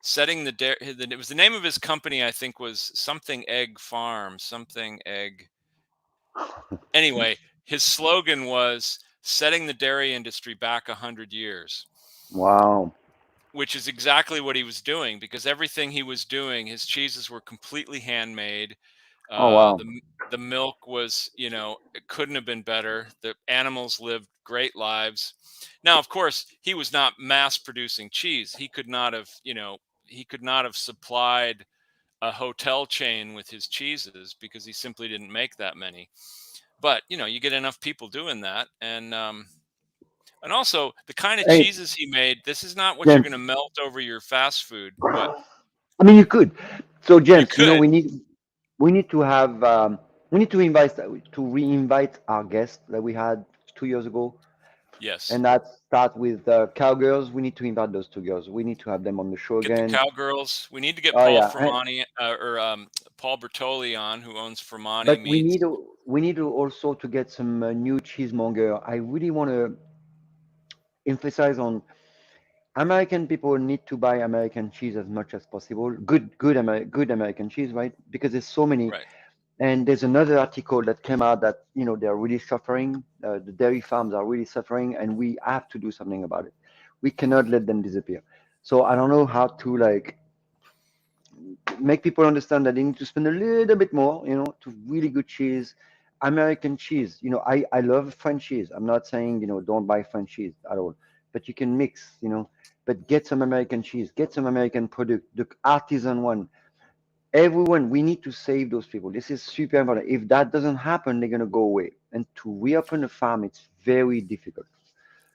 B: setting the dairy. It was the name of his company, I think, was something egg farm, something egg. Anyway, his slogan was setting the dairy industry back 100 years,
A: Wow.
B: which is exactly what he was doing, because everything he was doing, his cheeses were completely handmade.
A: Oh
B: Uh,
A: wow.
B: the the milk was, it couldn't have been better. The animals lived great lives. Now, of course, he was not mass producing cheese. He could not have supplied a hotel chain with his cheeses because he simply didn't make that many. But you get enough people doing that, and also the kind of
A: Hey,
B: cheeses he made. This is not what you're going
A: James.
B: to melt over your fast food. What
A: I mean, you could. So,
B: you
A: James,
B: could,
A: we need to have we need to reinvite our guest that we had 2 years ago.
B: yes,
A: And that start with cowgirls. We need to invite those two girls. We need to have them on the show
B: get the
A: again.
B: cowgirls. We need to get
A: Oh
B: Paul
A: yeah,
B: Fermani, or Paul Bertoli on, who owns Fermani
A: but we
B: Meats.
A: need we need also to get some new cheesemonger. I really want to emphasize on American people need to buy American cheese as much as possible. Good American cheese, right? Because there's so many.
B: Right.
A: And there's another article that came out that they're really suffering. The dairy farms are really suffering, and we have to do something about it. We cannot let them disappear. So I don't know how to like make people understand that they need to spend a little bit more, to really good cheese, American cheese. I love French cheese. I'm not saying, don't buy French cheese at all, but you can mix, but get some American cheese, get some American product, the artisan one. Everyone, we need to save those people. This is super important. If that doesn't happen, they're going to go away. And to reopen a farm, it's very difficult.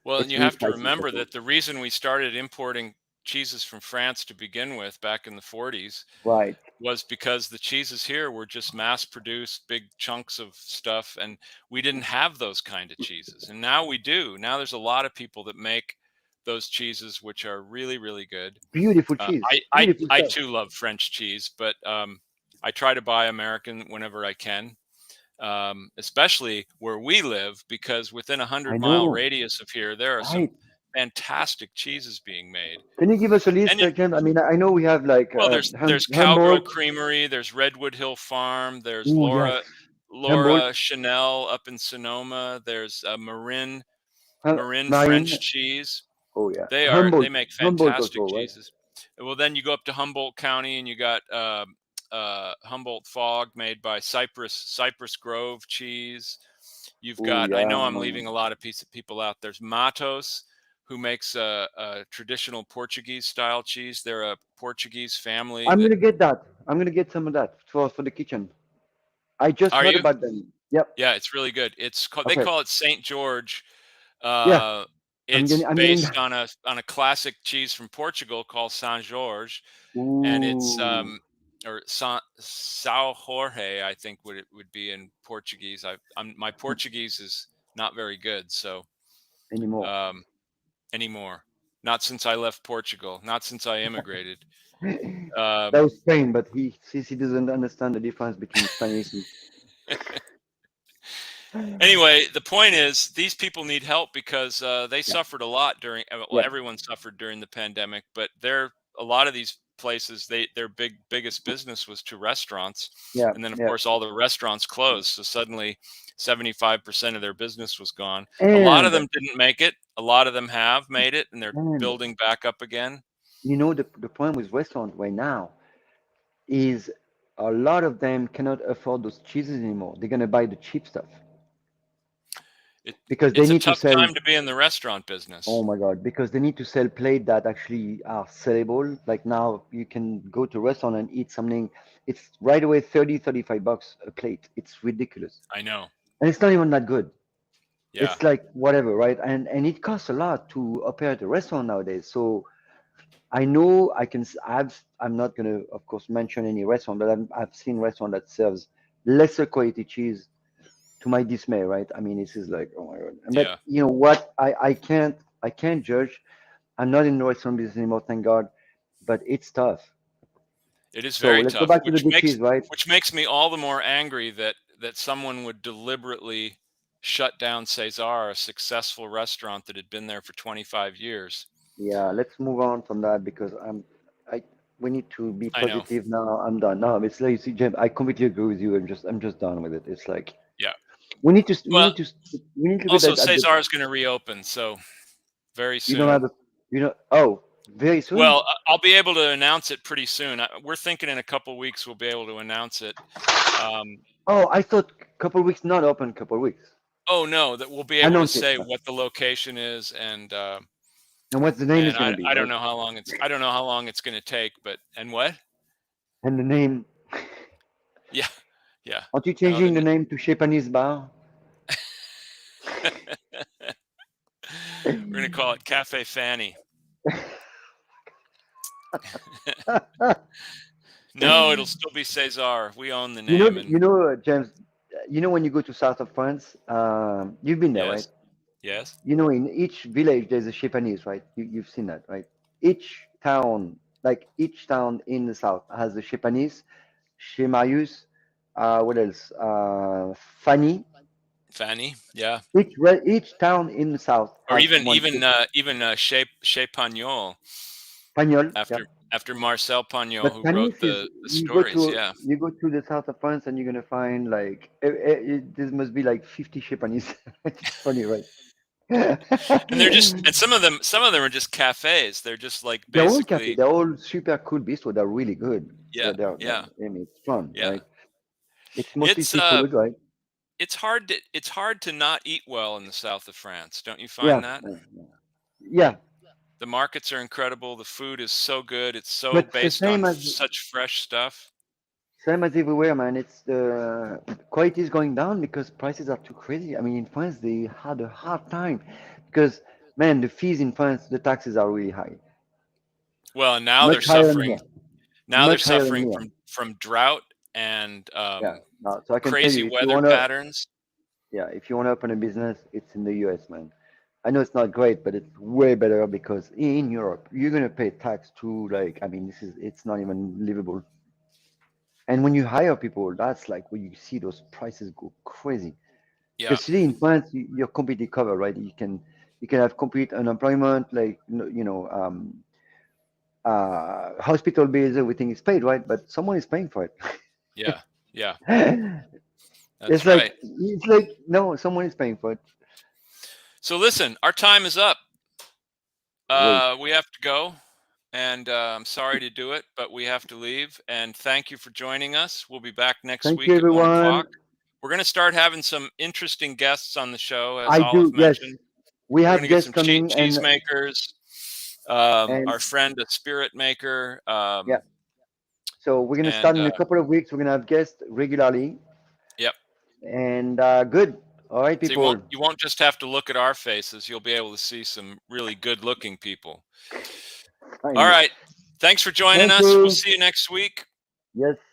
B: Well, and
A: It's
B: you
A: really
B: have to
A: pricey, first
B: remember
A: of all.
B: that the reason we started importing cheeses from France to begin with back in the 40s
A: Right.
B: was because the cheeses here were just mass produced big chunks of stuff, and we didn't have those kind of cheeses. And now we do. Now there's a lot of people that make those cheeses, which are really, really good.
A: Beautiful cheese. Beautiful
B: I
A: stuff.
B: too love French cheese, but I try to buy American whenever I can, especially where we live, because within a
A: I
B: 100-mile
A: know.
B: radius of here, there are some
A: Right.
B: fantastic cheeses being made.
A: Can you give us a list,
B: And you,
A: James? I mean, I know we have like
B: well, there's Cowgirl
A: Humboldt.
B: Creamery, there's Redwood Hill Farm, there's
A: Oh, yes. Humboldt,
B: Laura Chanel up in Sonoma, there's Marin
A: Marine.
B: French cheese.
A: Oh, yeah.
B: They
A: Humboldt.
B: make
A: Humboldt
B: fantastic
A: also, right?
B: cheeses. Well, then you go up to Humboldt County and you got Humboldt Fog made by Cypress Grove cheese. You've
A: Oh,
B: got, I know I'm
A: yeah.
B: leaving a lot of people out. There's Matos, who makes a traditional Portuguese style cheese. They're a Portuguese family
A: I'm
B: that,
A: gonna get that. I'm gonna get some of that for the kitchen. I just
B: are
A: heard
B: you?
A: about them. Yep.
B: Yeah, it's really good. They
A: Okay.
B: call it St. George.
A: Yeah.
B: Uh, it's
A: I'm getting
B: based
A: that.
B: on a classic cheese from Portugal called Saint George, and it's
A: Ooh.
B: or São Jorge, I think would be in Portuguese. My Portuguese is not very good, so
A: Anymore.
B: um, anymore. Not since I left Portugal. Not since I immigrated.
A: That
B: Um,
A: was Spain, but he doesn't understand the difference between Spanish and.
B: anyway, the point is these people need help because they
A: Yeah.
B: suffered a lot during. Well,
A: Yeah.
B: everyone suffered during the pandemic, but a lot of these places, their biggest business was to restaurants,
A: Yeah.
B: and then of
A: Yeah.
B: course all the restaurants closed. So suddenly, 75% of their business was gone. A lot of
A: And
B: them didn't make it. A lot of them have made it, and they're
A: and
B: building back up again.
A: the problem with restaurants right now is a lot of them cannot afford those cheeses anymore. They're gonna buy the cheap stuff
B: It
A: because they
B: it's a
A: need to
B: tough
A: sell.
B: time to be in the restaurant
A: Oh
B: business.
A: my God, because they need to sell plate that actually are sellable. Like now you can go to a restaurant and eat something. It's right away 30, $35 a plate. It's ridiculous.
B: I know.
A: And it's not even that good.
B: Yeah.
A: It's like whatever, right? And it costs a lot to operate a restaurant nowadays. So I know I can. I'm not gonna, of course, mention any restaurant, but I've seen restaurant that serves lesser quality cheese. To my dismay, right? I mean, this is like, oh my God. But
B: Yeah.
A: you know what? I can't judge. I'm not in the restaurant business anymore, thank God. But it's tough.
B: It is
A: So
B: very
A: let's go
B: tough,
A: back to the dishes, right?
B: which makes me all the more angry that someone would deliberately shut down Cesar, a successful restaurant that had been there for 25 years.
A: Yeah, let's move on from that because I we need to be
B: I know.
A: positive now. I'm done. No, it's like, see, Jim, I completely agree with you. I'm just done with it. It's like
B: Yeah.
A: we need to we
B: Well,
A: need to we need to look
B: also
A: at the
B: Cesar is going to reopen, so very
A: you don't
B: soon.
A: have a oh, very soon.
B: Well, I'll be able to announce it pretty soon. We're thinking in a couple weeks we'll be able to announce it.
A: Oh, I thought couple weeks, not open couple weeks.
B: Oh no, that we'll be able to
A: Announce it.
B: say what the location is,
A: And what the name is
B: and
A: gonna be,
B: I don't
A: right?
B: know how long it's going to take, but and what?
A: And the name.
B: Yeah, yeah.
A: Aren't you
B: No,
A: changing the name to Japanese Bar?
B: we're going to call it Cafe Fanny. No, it'll still be Cesar. We own the name, and
A: James. When you go to south of France, you've been there, right?
B: yes, yes.
A: In each village there's a Japanese, right? You've seen that, right? Each town, like each town in the south, has a Japanese, Chez Marius. What else? Fanny.
B: Fanny, yeah.
A: Each town in the south
B: Or
A: has one.
B: Chez Pagnol,
A: Pagnol. Yeah.
B: after Marcel Pagnol,
A: But
B: who wrote
A: Panis is
B: the stories. Yeah,
A: you go to the south of France and you're gonna find like there must be like 50 Japanese. It's funny, right?
B: and some of them are just cafes. They're just like
A: They're all cafe.
B: basically,
A: They're all super cool bistro. They're really good.
B: yeah, yeah,
A: I mean, it's fun,
B: yeah.
A: right? It's mostly
B: It's
A: seafood, right?
B: it's hard to not eat well in the south of France. Don't you
A: Yeah,
B: find that?
A: yeah.
B: The markets are incredible. The food is so good. It's so
A: But it's the
B: based on
A: same as
B: such fresh stuff.
A: everywhere, man. It's the quality is going down because prices are too crazy. I mean, in France, they had a hard time because, man, the fees in France, the taxes are really high.
B: Well, now they're
A: Much higher than
B: suffering.
A: here.
B: Now they're
A: Much higher than
B: suffering
A: here.
B: from drought and
A: Yeah. No, so I can tell
B: crazy
A: you, if you
B: weather
A: wanna,
B: patterns.
A: yeah, if you wanna open a business, it's in the US, man. I know it's not great, but it's way better because in Europe, you're gonna pay tax to like, I mean, it's not even livable. And when you hire people, that's like when you see those prices go crazy.
B: Yeah,
A: Because see, in France, you're completely covered, right? You can have complete unemployment, like hospital bills, everything is paid, right? But someone is paying for
B: yeah, yeah.
A: it.
B: That's right.
A: It's like no, someone is paying for it.
B: So listen, our time is up.
A: Great.
B: We have to go, and I'm sorry to do it, but we have to leave. And thank you for joining us. We'll be back next
A: Thank you,
B: week at 1 o'clock.
A: everyone.
B: We're going to start having some interesting guests on the show, as
A: I
B: Olive
A: do. Yes,
B: mentioned.
A: we
B: We're going
A: have
B: to get
A: guests
B: some
A: coming,
B: cheesemakers.
A: and
B: Our friend, a spirit maker,
A: yeah. So we're gonna start
B: and
A: in a couple of weeks. We're gonna have guests regularly,
B: yep.
A: and good. All right,
B: So
A: people.
B: you won't just have to look at our faces. You'll be able to see some really good-looking people. All
A: Finally.
B: right. Thanks for joining
A: Thank
B: us. We'll
A: you.
B: see you next week.
A: Yes.